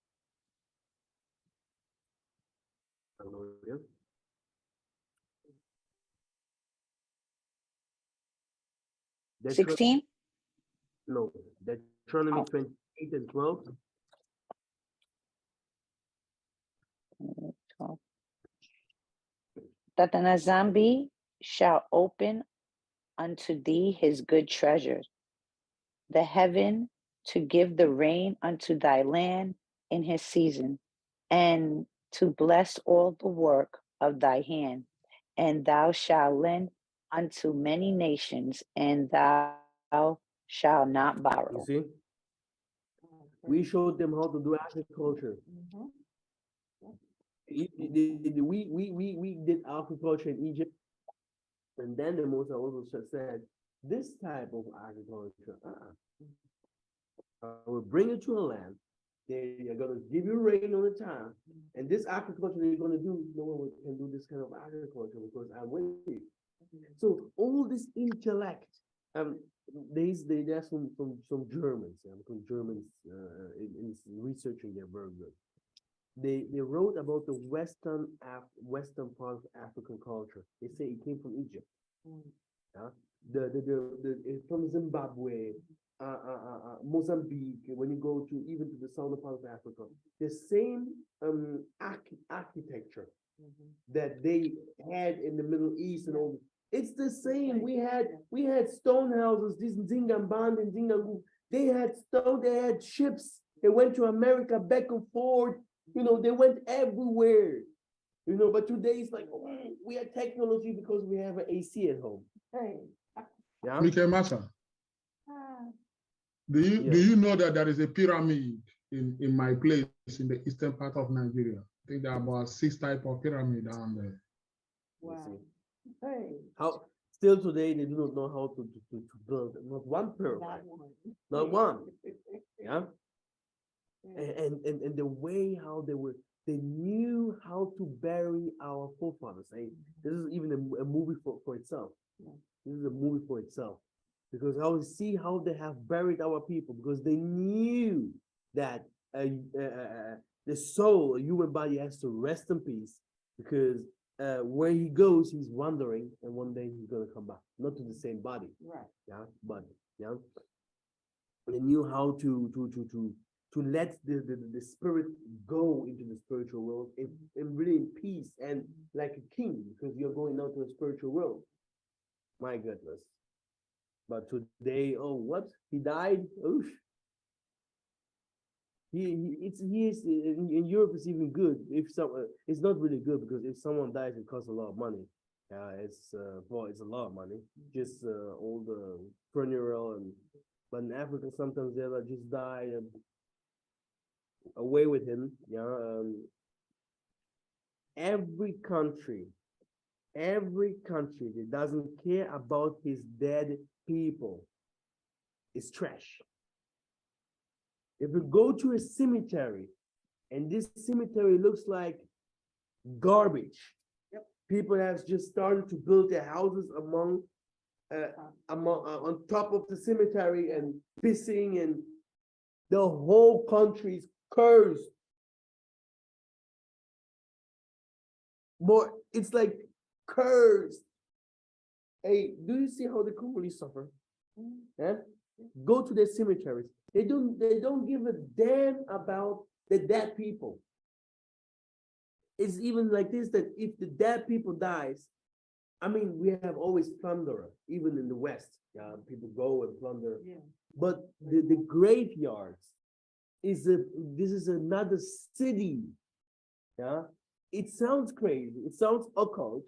Hallelujah. Deuteronomy- 16. No, Deuteronomy 28 and 12. 12. That the Nazambi shall open unto thee his good treasures, the heaven to give the rain unto thy land in his season, and to bless all the work of thy hand. And thou shalt lend unto many nations, and thou shalt not You borrow. see, we showed them how to do agriculture. We did agriculture in Egypt, and then the Moses also said, this type of agriculture, I will bring you to a land. They are going to give you rain all the time, and this agriculture they're going to do, no one can do this kind of agriculture because I'm with you. So all this intellect, there's some Germans, because Germans in researching, they're very good. They wrote about the western part of African culture. They say it came from Egypt. Yeah? From Zimbabwe, Mozambique. When you go to even to the southern part of Africa, the same architecture that they had in the Middle East and all. It's the same. We had stone houses. These Zingamband and Zingangu. They had stone. They had ships. They went to America back and forth. They went everywhere. But today it's like, we have technology because we have an AC at home. Hey. Yeah. Mike Massa, do you know that there is a pyramid in my place in the eastern part of Nigeria? I think there are about 6 types of pyramid down there. Wow. Hey. How still today they do not know how to build not one pyramid, not one. Yeah. And the way how they knew how to bury our forefathers. This is even a movie for itself. This is a movie for itself, because I will see how they have buried our people, because they knew that the soul, a human body, has to rest in peace, because where he goes, he's wandering, and one day he's gonna come back, not to the same body. Right. Yeah, but yeah, they knew how to to let the spirit go into the spiritual world and really in peace and like a king, because you're going out to the spiritual world. My goodness. But today, oh, what? He died? Oof. He is in Europe. It's even good if some. It's not really good because if someone dies, it costs a lot of money. It's a lot of money. Just all the funeral but in Africa sometimes they just die and away with him. Every country that doesn't care about his dead people is trash. If you go to a cemetery and this cemetery looks like garbage, people have just started to build their houses on top of the cemetery and pissing, and the whole country's cursed. But it's like cursed. Hey, do you see how the Congolese suffer? Yeah? Go to their cemeteries. They don't give a damn about the dead people. It's even like this, that if the dead people dies, I mean, we have always plunderer, even in the West. People go and plunder. Yeah. But the graveyards this is another city. Yeah. It sounds crazy. It sounds occult,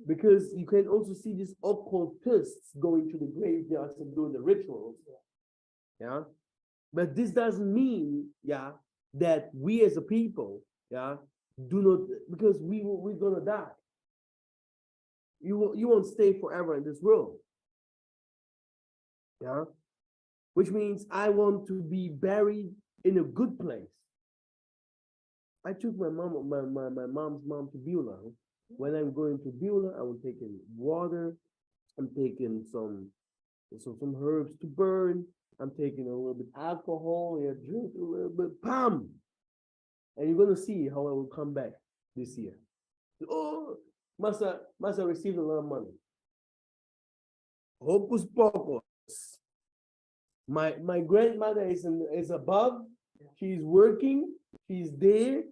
because you can also see these occultists going to the graveyards and doing the rituals. Yeah. But this doesn't mean, that we as a people, do not, because we're gonna die. You won't stay forever in this world. Yeah. Which means I want to be buried in a good place. I took my mom's mom to Beulah. When I'm going to Beulah, I'm taking water. I'm taking some herbs to burn. I'm taking a little bit alcohol. Drink a little bit. Pam! And you're gonna see how I will come back this year. Oh, Masa received a lot of money. Hocus pocus. My grandmother is above. She's working. She's there.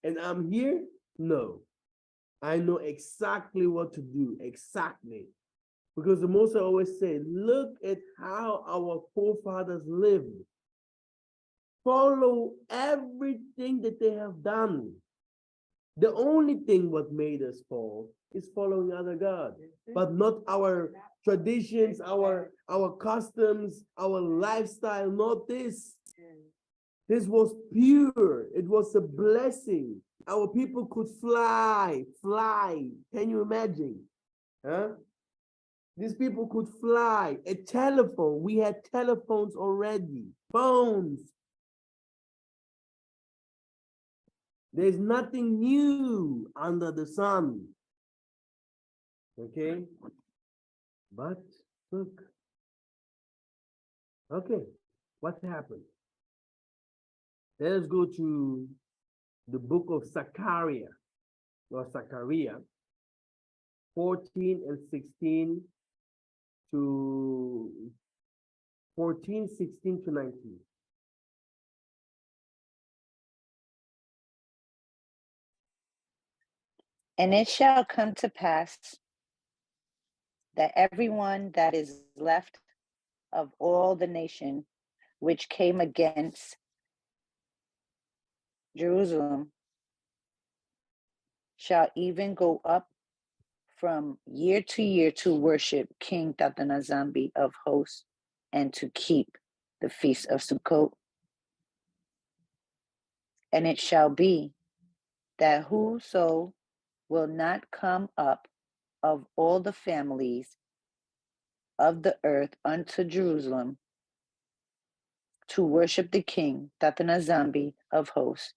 And I'm here. No, I know exactly what to do. Exactly. Because the Most I always say, look at how our forefathers lived. Follow everything that they have done. The only thing what made us fall is following other gods, but not our traditions, our customs, our lifestyle, not this. This was pure. It was a blessing. Our people could fly. Can you imagine? Huh? These people could fly. A telephone. We had telephones already. Phones. There's nothing new under the sun. Okay? But look. Okay. What happened? Let us go to the book of Zechariah, 14 and 16 to 14, 16 to 19. And it shall come to pass that everyone that is left of all the nation which came against Jerusalem shall even go up from year to year to worship King Tatanazambi of hosts and to keep the feast of Sukkot. And it shall be that whoso will not come up of all the families of the earth unto Jerusalem to worship the King Tatanazambi of hosts,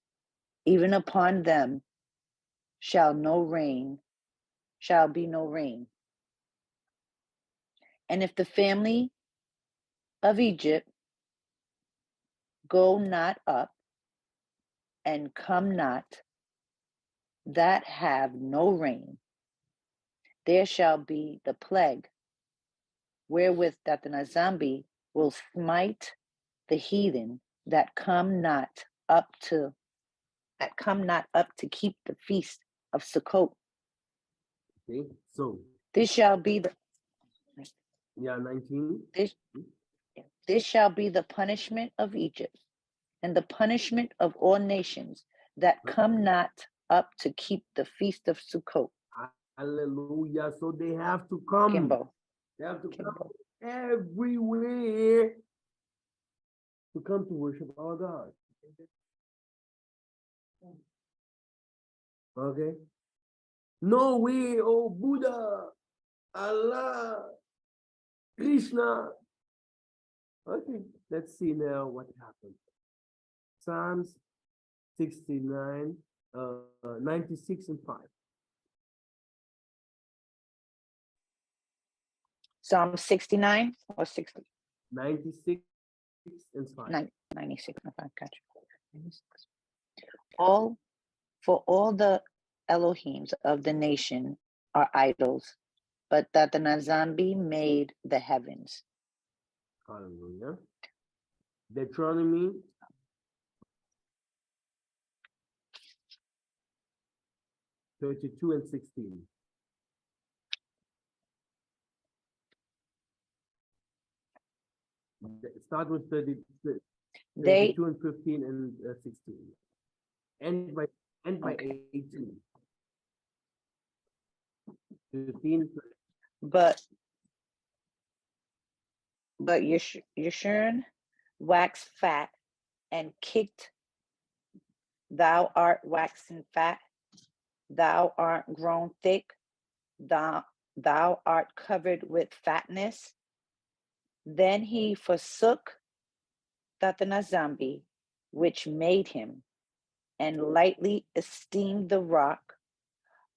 even upon them shall be no rain. And if the family of Egypt go not up and come not, that have no rain, there shall be the plague wherewith Tatanazambi will smite the heathen that come not up to keep the feast of Sukkot. Okay, so This shall be the 19. this shall be the punishment of Egypt, and the punishment of all nations that come not up to keep the feast of Sukkot. Hallelujah. So they have to come. Kimbo. They have to come everywhere to come to worship our God. Okay. No way, oh Buddha, Allah, Krishna. Okay, let's see now what happened. Psalms 69, 96 and 5. Psalm 69 or 60? 96 and 5. 96 and 5. Gotcha. 96. All the Elohims of the nation are idols, but that the Nazambi made the heavens. Hallelujah. Deuteronomy 32 and 16. Start with 32 and 15 and 16. End by 18. 15. But Yeshurun waxed fat and kicked. Thou art waxen fat, thou art grown thick, thou art covered with fatness. Then he forsook Tathanazambi, which made him, and lightly esteemed the rock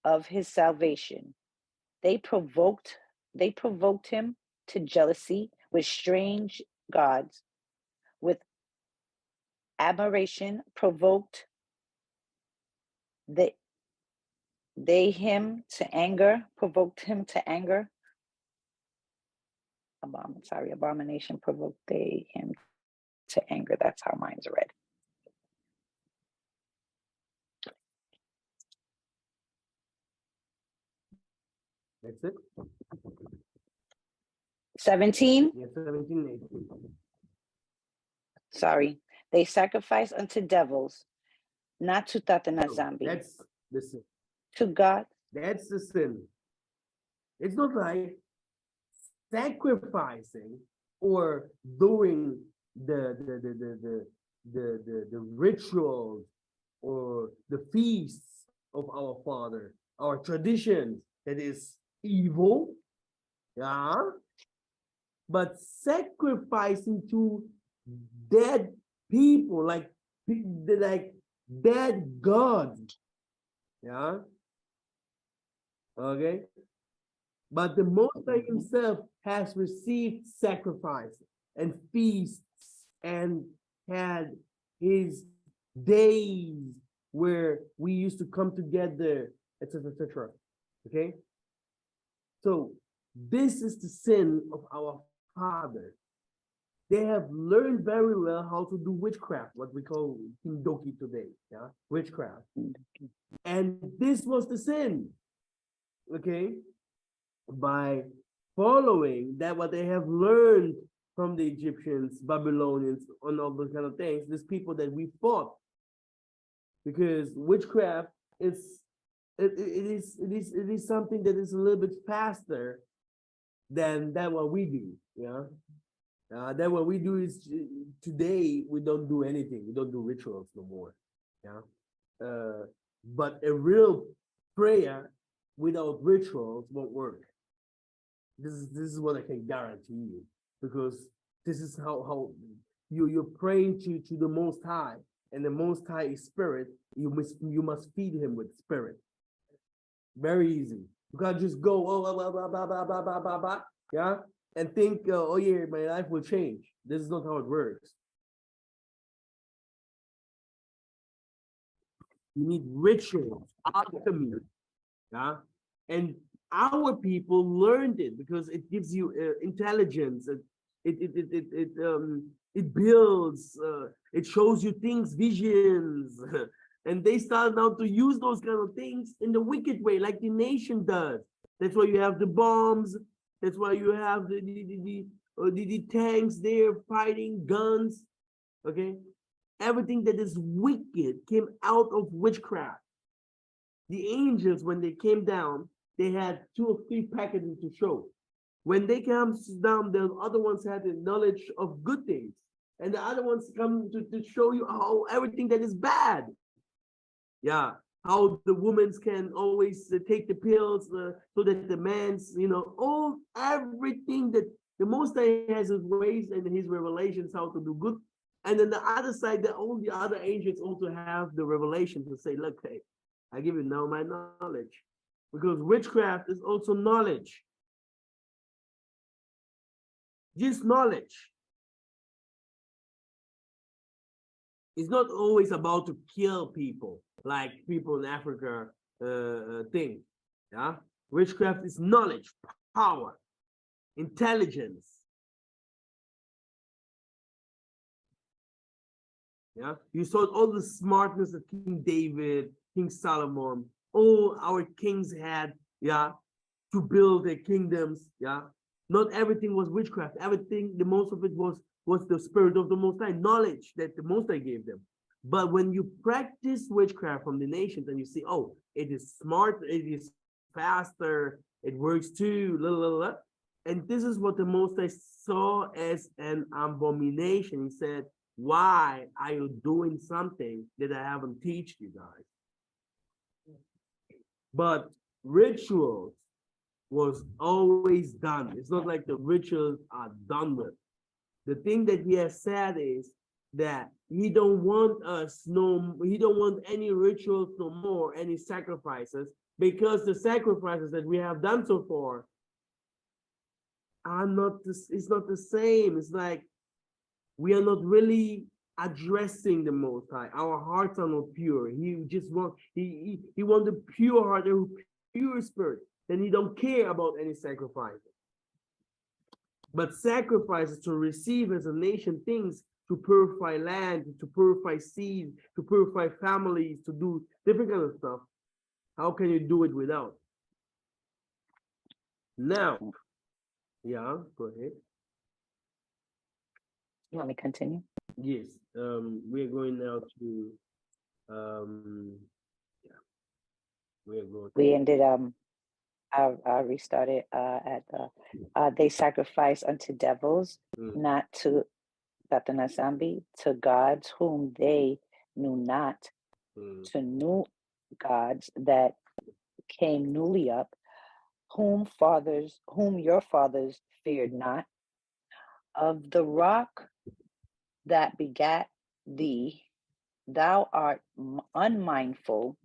of his salvation. They provoked him to jealousy with strange gods. With admiration provoked they him to anger, provoked him to anger. Abomination provoked they him to anger. That's how mine's read. That's it. 17. Yeah, 17 and 18. Sorry. They sacrifice unto devils, not to Tathanazambi. That's the sin. To God. That's the sin. It's not like sacrificing or doing the rituals or the feasts of our Father, our traditions, that is evil, yeah. But sacrificing to dead people, like dead gods, yeah. Okay. But the Most High Himself has received sacrifice and feasts and had His days where we used to come together, etc., etc. Okay. So this is the sin of our father. They have learned very well how to do witchcraft, what we call Kintuadi today, yeah, witchcraft. And this was the sin, okay? By following that, what they have learned from the Egyptians, Babylonians, and all those kind of things, these people that we fought, because witchcraft is it is something that is a little bit faster than what we do, yeah. That what we do is today we don't do anything, we don't do rituals no more, yeah. But a real prayer without rituals won't work. This is what I can guarantee you, because this is how you're praying to the Most High, and the Most High is spirit. You must feed him with spirit. Very easy. You can't just go yeah, and think oh yeah, my life will change. This is not how it works. You need rituals, alchemy, yeah, and our people learned it because it gives you intelligence it builds, it shows you things, visions. And they start now to use those kind of things in the wicked way, like the nation does. That's why you have the bombs. That's why you have the tanks there fighting, guns. Okay, everything that is wicked came out of witchcraft. The angels, when they came down, they had 2 or 3 packages to show. When they come down, the other ones had the knowledge of good things, and the other ones come to show you how everything that is bad. Yeah, how the women can always take the pills so that the man's, all everything that the Most High has his ways and his revelations how to do good. And then the other side, that all the other angels also have the revelation to say, look, hey, I give you now my knowledge. Because witchcraft is also knowledge. Just knowledge. It's not always about to kill people, like people in Africa think. Yeah, witchcraft is knowledge, power, intelligence. Yeah, you saw all the smartness of King David, King Solomon, all our kings had, yeah, to build their kingdoms. Yeah, not everything was witchcraft. Everything, the most of it was the spirit of the Most High, knowledge that the Most High gave them. But when you practice witchcraft from the nations and you see, oh, it is smart, it is faster, it works too, blah, blah, blah. And this is what the Most High saw as an abomination. He said, why are you doing something that I haven't taught you guys? But rituals was always done. It's not like the rituals are done with. The thing that he has said is that he don't want any rituals no more, any sacrifices, because the sacrifices that we have done so far are not this, it's not the same. It's like we are not really addressing the Most High. Our hearts are not pure. He just want he want the pure heart, the pure spirit. Then he don't care about any sacrifices. But sacrifices to receive as a nation things to purify land, to purify seed, to purify families, to do different kind of stuff. How can you do it without? Now, yeah, go ahead. You want me to continue? Yes, we're going now to, yeah, we're going. We ended, I restarted at they sacrifice unto devils, not to Satanasambi, to gods whom they knew not, to new gods that came newly up, whom your fathers feared not. Of the rock that begat thee, thou art unmindful,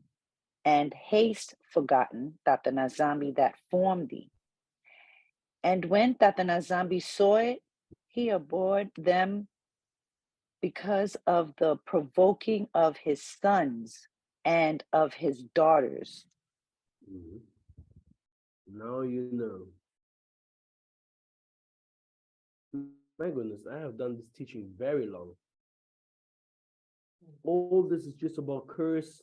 and haste forgotten Tatanazambi that formed thee. And when Tatanazambi saw it, he abhorred them because of the provoking of his sons and of his daughters. Now you know. My goodness, I have done this teaching very long. All this is just about curse,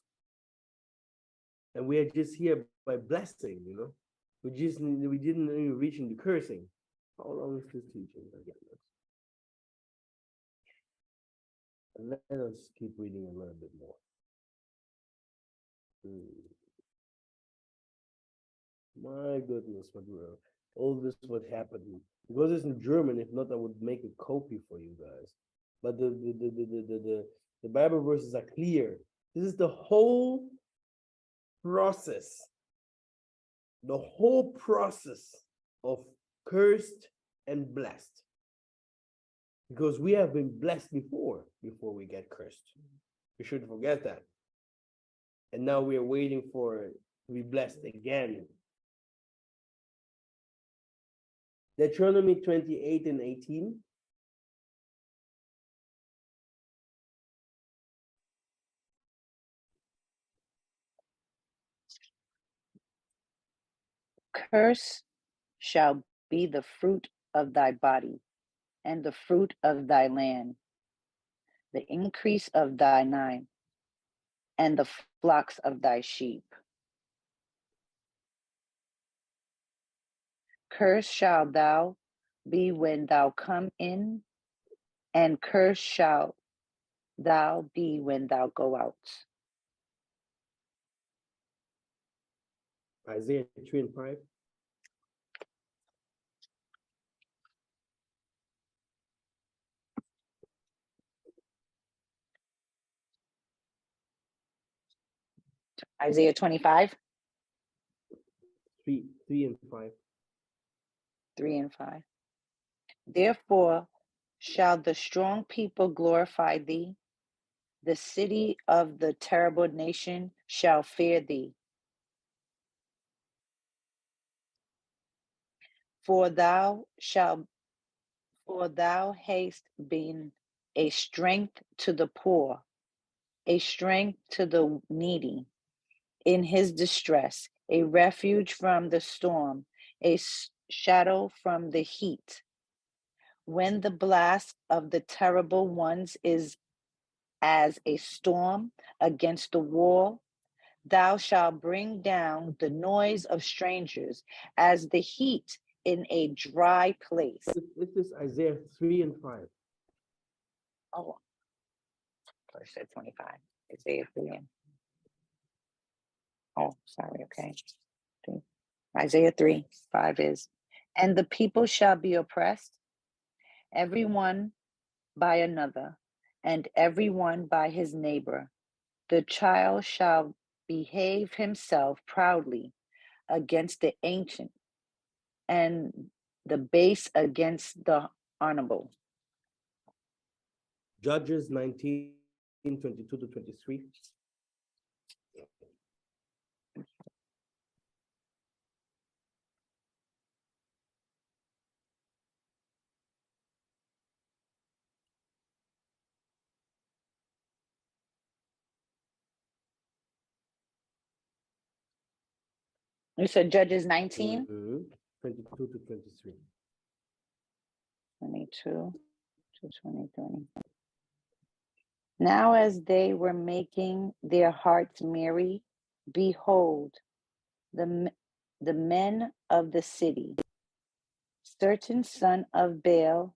and we are just here by blessing, We didn't even reach into cursing. How long is this teaching? And let us keep reading a little bit more. My goodness, all this what happened. Because it's in German, if not, I would make a copy for you guys. But the Bible verses are clear. This is the whole process. The whole process of cursed and blessed. Because we have been blessed before we get cursed. We shouldn't forget that. And now we are waiting for to be blessed again. Deuteronomy 28 and 18. Curse shall be the fruit of thy body, and the fruit of thy land, the increase of thy vine, and the flocks of thy sheep. Cursed shalt thou be when thou come in, and cursed shalt thou be when thou go out. Isaiah 3 and 5. Isaiah 25, 3 and 5. 3 and 5. Therefore shall the strong people glorify thee, the city of the terrible nation shall fear thee. For thou hast been a strength to the poor, a strength to the needy in his distress, a refuge from the storm, a shadow from the heat. When the blast of the terrible ones is as a storm against the wall, thou shalt bring down the noise of strangers as the heat in a dry place. This is Isaiah 3 and 5. Oh, first said 25. Isaiah 3 and oh, sorry, okay. Isaiah 3, 5 is, and the people shall be oppressed, every one by another, and every one by his neighbor. The child shall behave himself proudly against the ancient, and the base against the honorable. Judges 19, 22 to 23. You said Judges 19? 22 to 23. 22 to 23. Now as they were making their hearts merry, behold, the men of the city, certain son of Baal,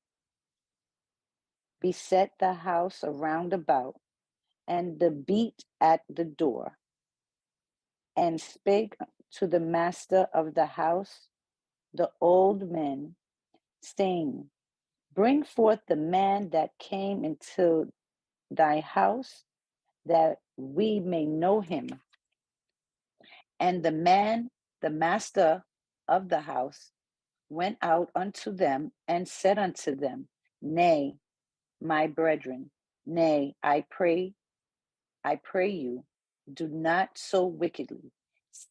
beset the house around about, and the beat at the door, and spake to the master of the house, the old men, saying, bring forth the man that came into thy house, that we may know him. And the man, the master of the house, went out unto them and said unto them, nay, my brethren, nay, I pray you, do not so wickedly,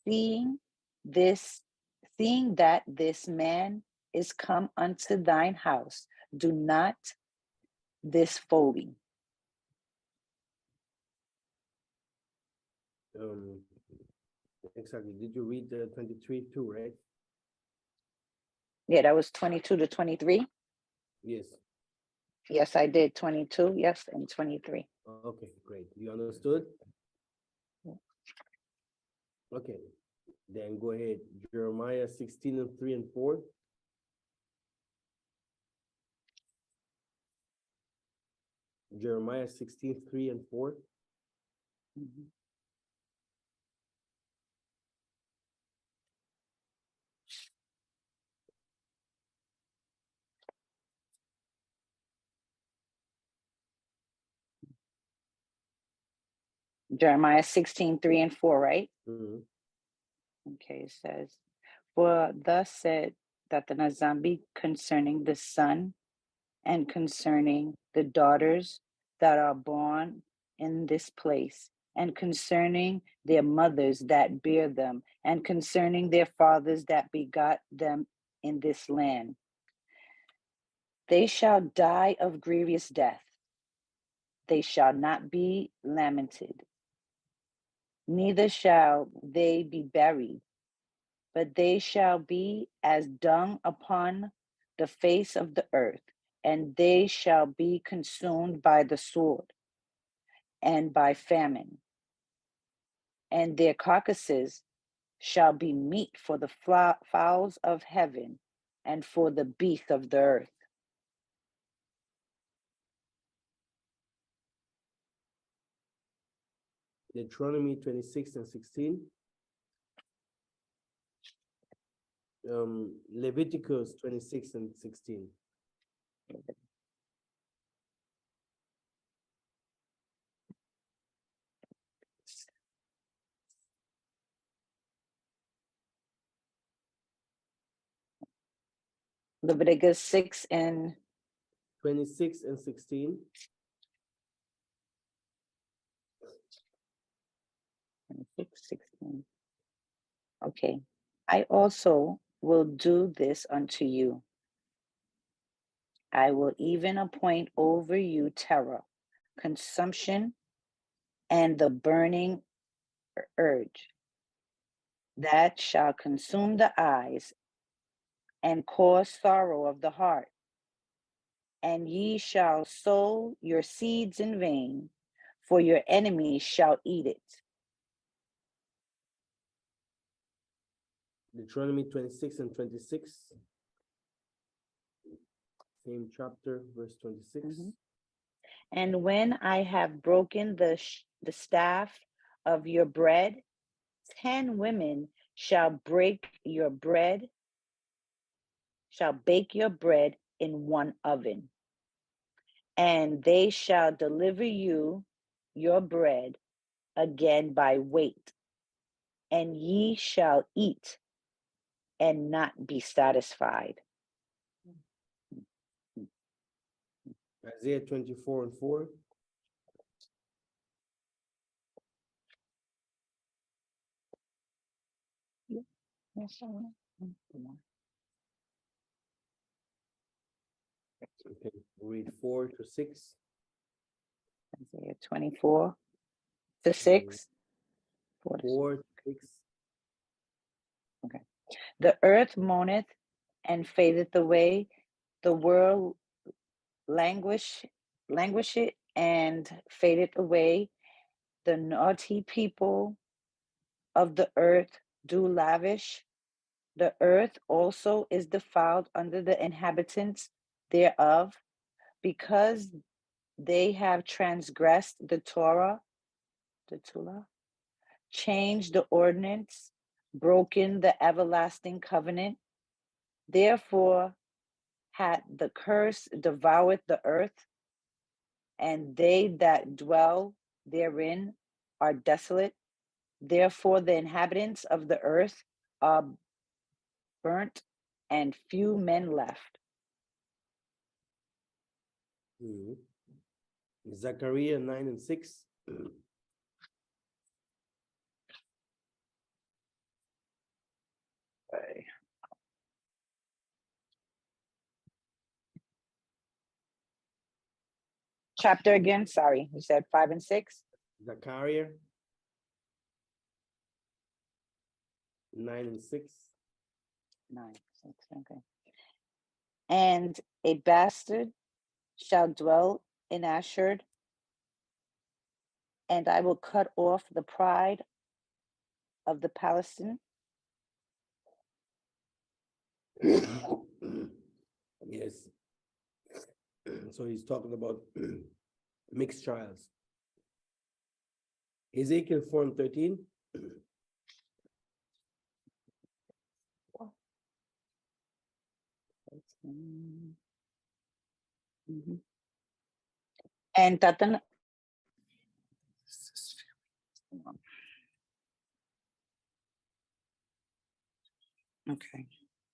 seeing that this man is come unto thine house, do not this folly. Exactly. Did you read the 23 too, right? Yeah, that was 22 to 23. Yes. Yes, I did 22. Yes, and 23. Okay, great. You understood? Okay. Then go ahead. Jeremiah 16 and 3 and 4. Jeremiah 16, 3 and 4. Mhm. Jeremiah 16, 3 and 4, right? Mhm. Okay, it says, for thus said that the Nazambi concerning the son and concerning the daughters that are born in this place, and concerning their mothers that bear them, and concerning their fathers that begot them in this land. They shall die of grievous death. They shall not be lamented, neither shall they be buried, but they shall be as dung upon the face of the earth, and they shall be consumed by the sword and by famine, and their carcasses shall be meat for the fowls of heaven and for the beasts of the earth. Deuteronomy 26 and 16. Leviticus 26 and 16. Leviticus 6 and 26 and 16. 16. Okay. I also will do this unto you. I will even appoint over you terror, consumption, and the burning urge that shall consume the eyes and cause sorrow of the heart. And ye shall sow your seeds in vain, for your enemies shall eat it. Deuteronomy 26 and 26. Same chapter, verse 26. And when I have broken the staff of your bread, 10 women shall bake your bread in one oven, and they shall deliver you your bread again by weight, and ye shall eat and not be satisfied. Isaiah 24 and 4. Okay, read 4 to 6. Isaiah 24 to 6. 4 to 6. Okay. The earth moaneth and fadeth away, the world languisheth and fadeth away. The naughty people of the earth do lavish. The earth also is defiled under the inhabitants thereof, because they have transgressed the Torah, changed the ordinance, broken the everlasting covenant. Therefore hath the curse devoured the earth, and they that dwell therein are desolate. Therefore the inhabitants of the earth are burnt, and few men left. Zechariah 9 and 6. Chapter again, sorry, you said 5 and 6. Zechariah 9 and 6. 9, 6, okay. And a bastard shall dwell in Asher, and I will cut off the pride of the Palestine. Yes. So he's talking about mixed trials. Ezekiel 4 and 13. And Tatan. Okay.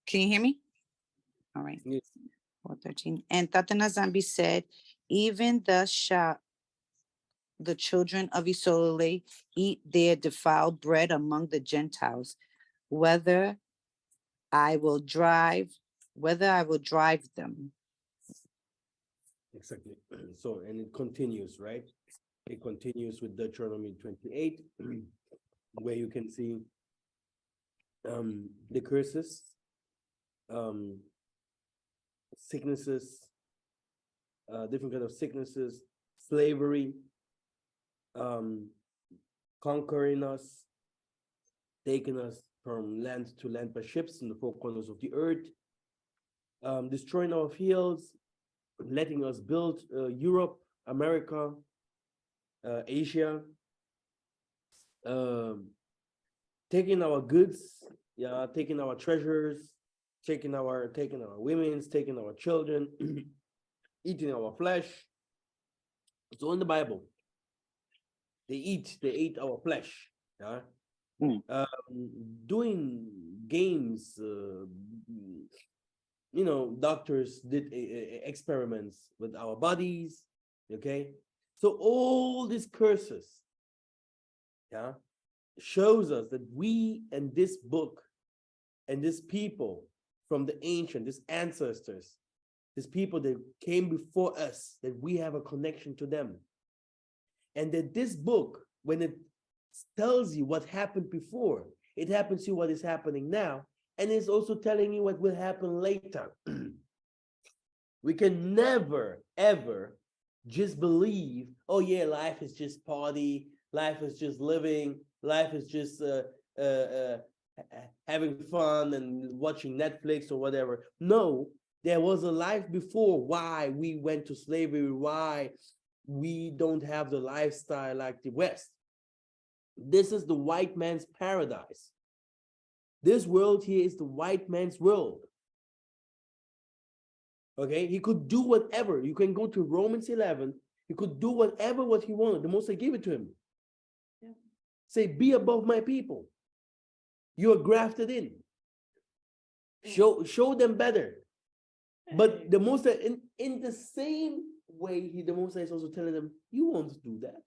Can you hear me? All right. Yes. 4:13. And Tatanazambi said, even thus shall the children of Israel eat their defiled bread among the Gentiles, whether I will drive them. Exactly. So, and it continues, right? It continues with Deuteronomy 28, where you can see the curses, sicknesses, different kind of sicknesses, slavery, conquering us, taking us from land to land by ships in the four corners of the earth, destroying our fields, letting us build Europe, America, Asia, taking our goods, taking our treasures, taking our women's, taking our children, eating our flesh. It's all in the Bible. They ate our flesh. Yeah. Doing games, doctors did experiments with our bodies. Okay, so all these curses, shows us that we and this book and this people from the ancient, these ancestors, these people that came before us, that we have a connection to them. And that this book, when it tells you what happened before, it happens to you what is happening now, and it's also telling you what will happen later. We can never, ever just believe, oh yeah, life is just party, life is just living, life is just having fun and watching Netflix or whatever. No, there was a life before. Why we went to slavery, why we don't have the lifestyle like the West. This is the white man's paradise. This world here is the white man's world. Okay, he could do whatever. You can go to Romans 11. He could do whatever what he wanted. The Most High gave it to him. Yeah. Say, be above my people. You are grafted in. Show them better. But the Most High, in the same way, the Most High is also telling them, you won't do that.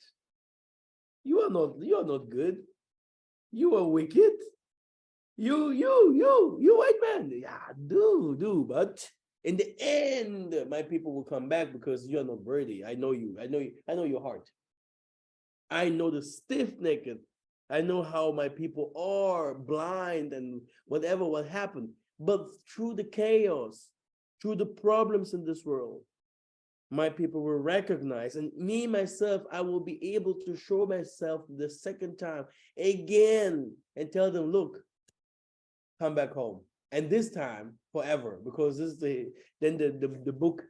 You are not good. You are wicked. You white man. Yeah, do, but in the end, my people will come back because you are not worthy. I know you. I know your heart. I know the stiff-necked. I know how my people are blind and whatever what happened. But through the chaos, through the problems in this world, my people will recognize, and me, myself, I will be able to show myself the second time again and tell them, look, come back home. And this time forever, because this is the book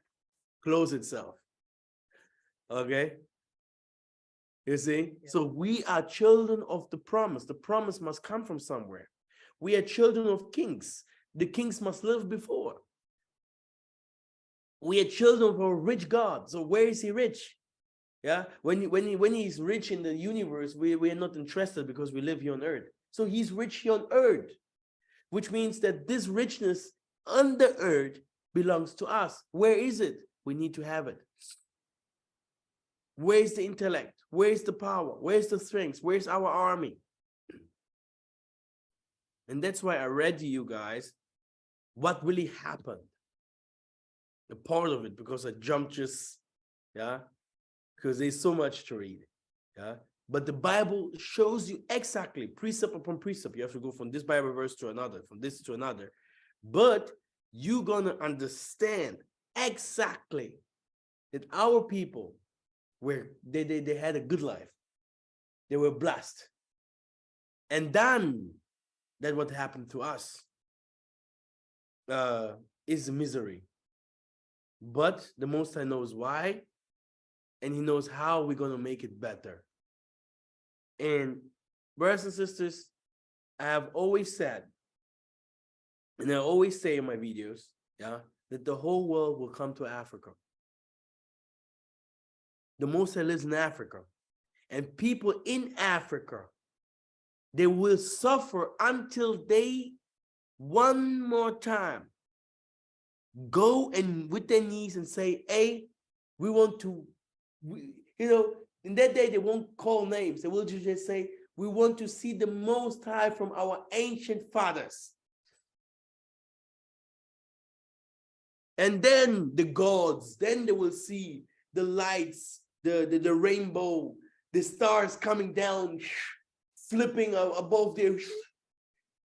closes itself. Okay? You see? Yeah. So we are children of the promise. The promise must come from somewhere. We are children of kings. The kings must live before. We are children of a rich God. So where is he rich? Yeah, when he's rich in the universe, we are not interested because we live here on earth. So he's rich here on earth, which means that this richness on the earth belongs to us. Where is it? We need to have it. Where's the intellect? Where's the power? Where's the strength? Where's our army? And that's why I read to you guys what really happened. A part of it, because I jumped just, because there's so much to read. But the Bible shows you exactly, precept upon precept. You have to go from this Bible verse to another, from this to another. But you're going to understand exactly that our people they had a good life. They were blessed. And then that what happened to us is misery. But the Most High knows why, and he knows how we're going to make it better. And brothers and sisters, I have always said, and I always say in my videos, that the whole world will come to Africa. The Most High lives in Africa, and people in Africa, they will suffer until they, one more time, go and with their knees and say, hey, we want to, in that day, they won't call names. They will just say, we want to see the Most High from our ancient fathers. And then the gods, then they will see the lights, the rainbow, the stars coming down, flipping above there.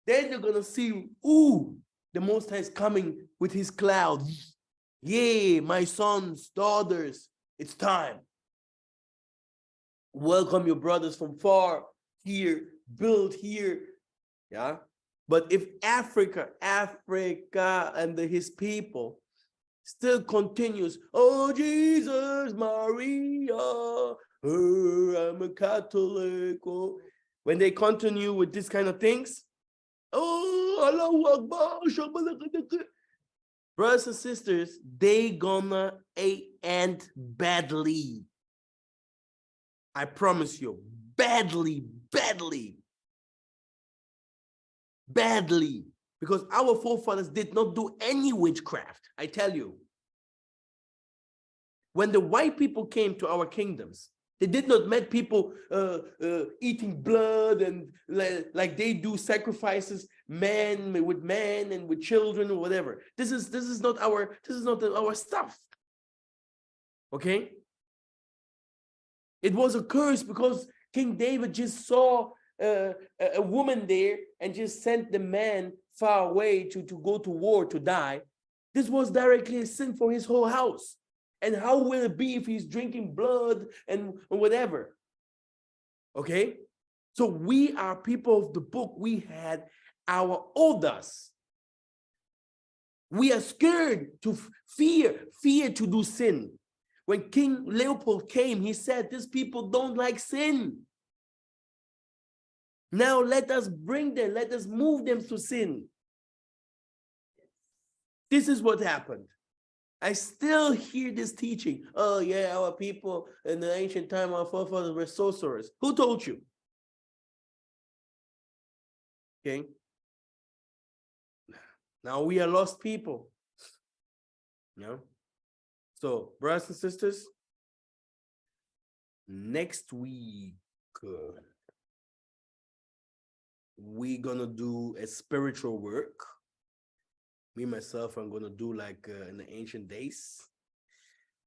Then they're going to see, ooh, the Most High is coming with his clouds. Yea, my sons, daughters, it's time. Welcome your brothers from far here, build here. Yeah. But if Africa and his people still continues, oh Jesus, Maria, I'm a Catholic. Oh, when they continue with this kind of things, oh, Allahu Akbar, brothers and sisters, they gonna end badly. I promise you, badly. Because our forefathers did not do any witchcraft, I tell you. When the white people came to our kingdoms, they did not met people eating blood and like they do sacrifices, man with man and with children or whatever. This is not our stuff. Okay? It was a curse because King David just saw a woman there and just sent the man far away to go to war to die. This was directly a sin for his whole house. And how will it be if he's drinking blood and whatever? Okay? So we are people of the book. We had our orders. We are scared to fear to do sin. When King Leopold came, he said, these people don't like sin. Now let us bring them, let us move them to sin. This is what happened. I still hear this teaching. Oh yeah, our people in the ancient time, our forefathers were sorcerers. Who told you? Okay. Now we are lost people. You know? So, brothers and sisters, next week, we're gonna do a spiritual work. Me, myself, I'm gonna do like in the ancient days.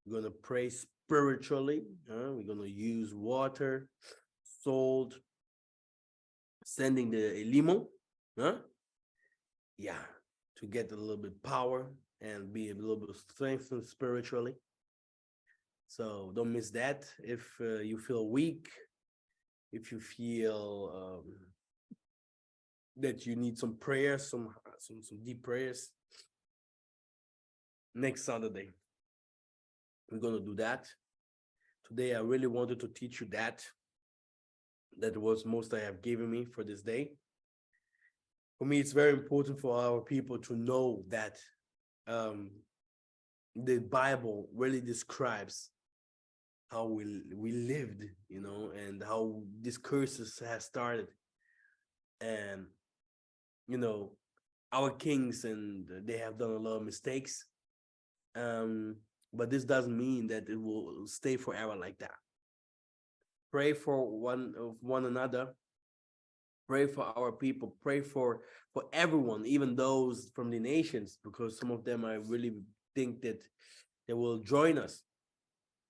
We're gonna pray spiritually. We're gonna use water, salt, sending the limon. Yeah, to get a little bit power and be a little bit strengthened spiritually. So don't miss that. If you feel weak, if you feel that you need some prayers, some deep prayers, next Saturday, we're gonna do that. Today, I really wanted to teach you that. That was most I have given me for this day. For me, it's very important for our people to know that the Bible really describes how we lived, you know, and how these curses has started. And, you know, our kings, and they have done a lot of mistakes. But this doesn't mean that it will stay forever like that. Pray for one another. Pray for our people. Pray for everyone, even those from the nations, because some of them I really think that they will join us.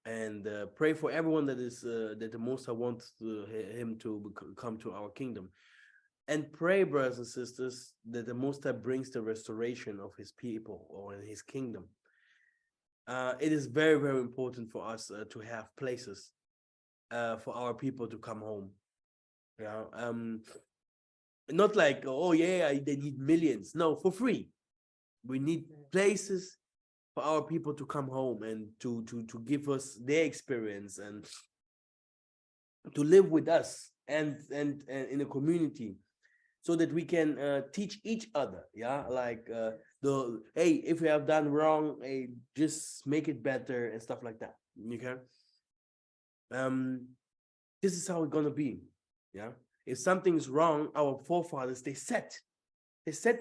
And pray for everyone that is that the Most High wants him to come to our kingdom. And pray, brothers and sisters, that the Most High brings the restoration of his people or in his kingdom. It is very, very important for us to have places for our people to come home. Yeah. Not like, oh yeah, they need millions. No, for free. We need places for our people to come home and to give us their experience and to live with us and in a community, so that we can teach each other. Yeah, like hey, if we have done wrong, hey, just make it better and stuff like that. Okay. This is how it's gonna be. Yeah. If something is wrong, our forefathers, they sat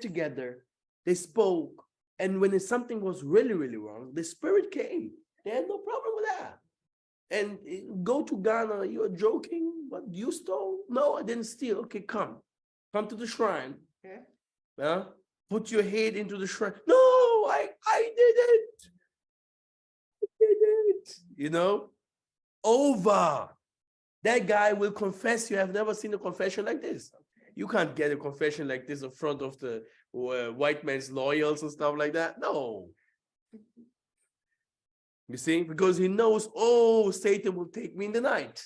together, they spoke, and when something was really, really wrong, the Spirit came. They had no problem with that. And go to Ghana, you're joking? What, you stole? No, I didn't steal. Okay, come to the shrine. Yeah. Put your head into the shrine. No, I did it. I did it. You know, over. That guy will confess. You have never seen a confession like this. You can't get a confession like this in front of the white man's lawyers and stuff like that. No. You see, because he knows, oh, Satan will take me in the night.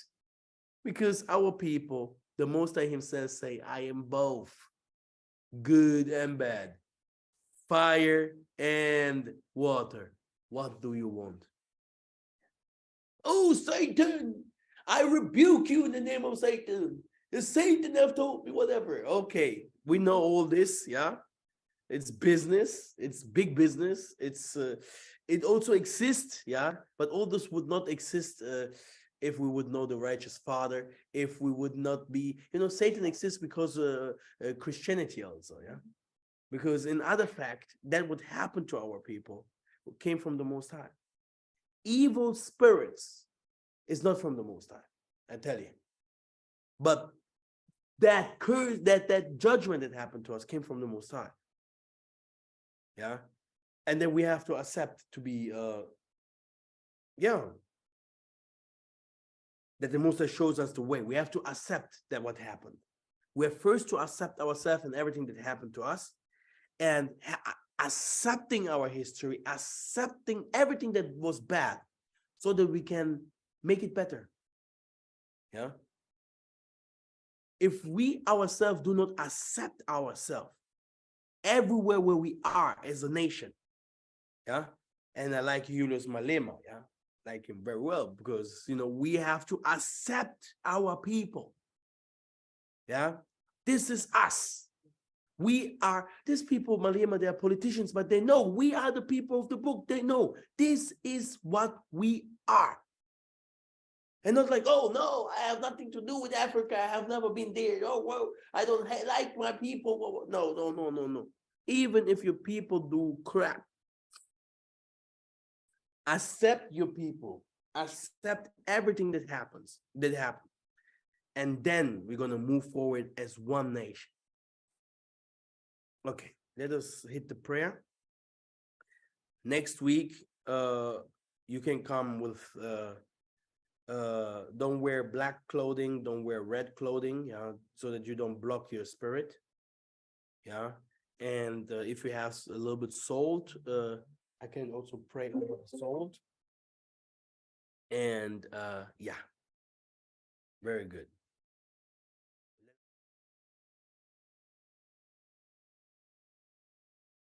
Because our people, the Most High himself say, I am both good and bad, fire and water. What do you want? Oh, Satan, I rebuke you in the name of Satan. The Satan have told me whatever. Okay, we know all this, yeah? It's business, it's big business. It also exists, yeah? But all this would not exist if we would know the righteous Father, if we would not be, Satan exists because Christianity also, yeah? Because in other fact, that would happen to our people who came from the Most High. Evil spirits is not from the Most High, I tell you. But that curse, that judgment that happened to us came from the Most High. Yeah. And then we have to accept to be, that the Most High shows us the way. We have to accept that what happened. We have first to accept ourselves and everything that happened to us, and accepting our history, accepting everything that was bad, so that we can make it better. Yeah. If we ourselves do not accept ourselves everywhere where we are as a nation, yeah, and I like Julius Malema, yeah, like him very well, because we have to accept our people. Yeah, this is us. We are these people, Malema, they are politicians, but they know we are the people of the book. They know this is what we are. And not like, oh, no, I have nothing to do with Africa. I have never been there. Oh, well, I don't like my people. No. Even if your people do crap, accept your people. Accept everything that happened. And then we're going to move forward as one nation. Okay, let us hit the prayer. Next week, you can come with... don't wear black clothing, don't wear red clothing, yeah, so that you don't block your spirit. Yeah, and if you have a little bit salt, I can also pray over the salt. And yeah, very good.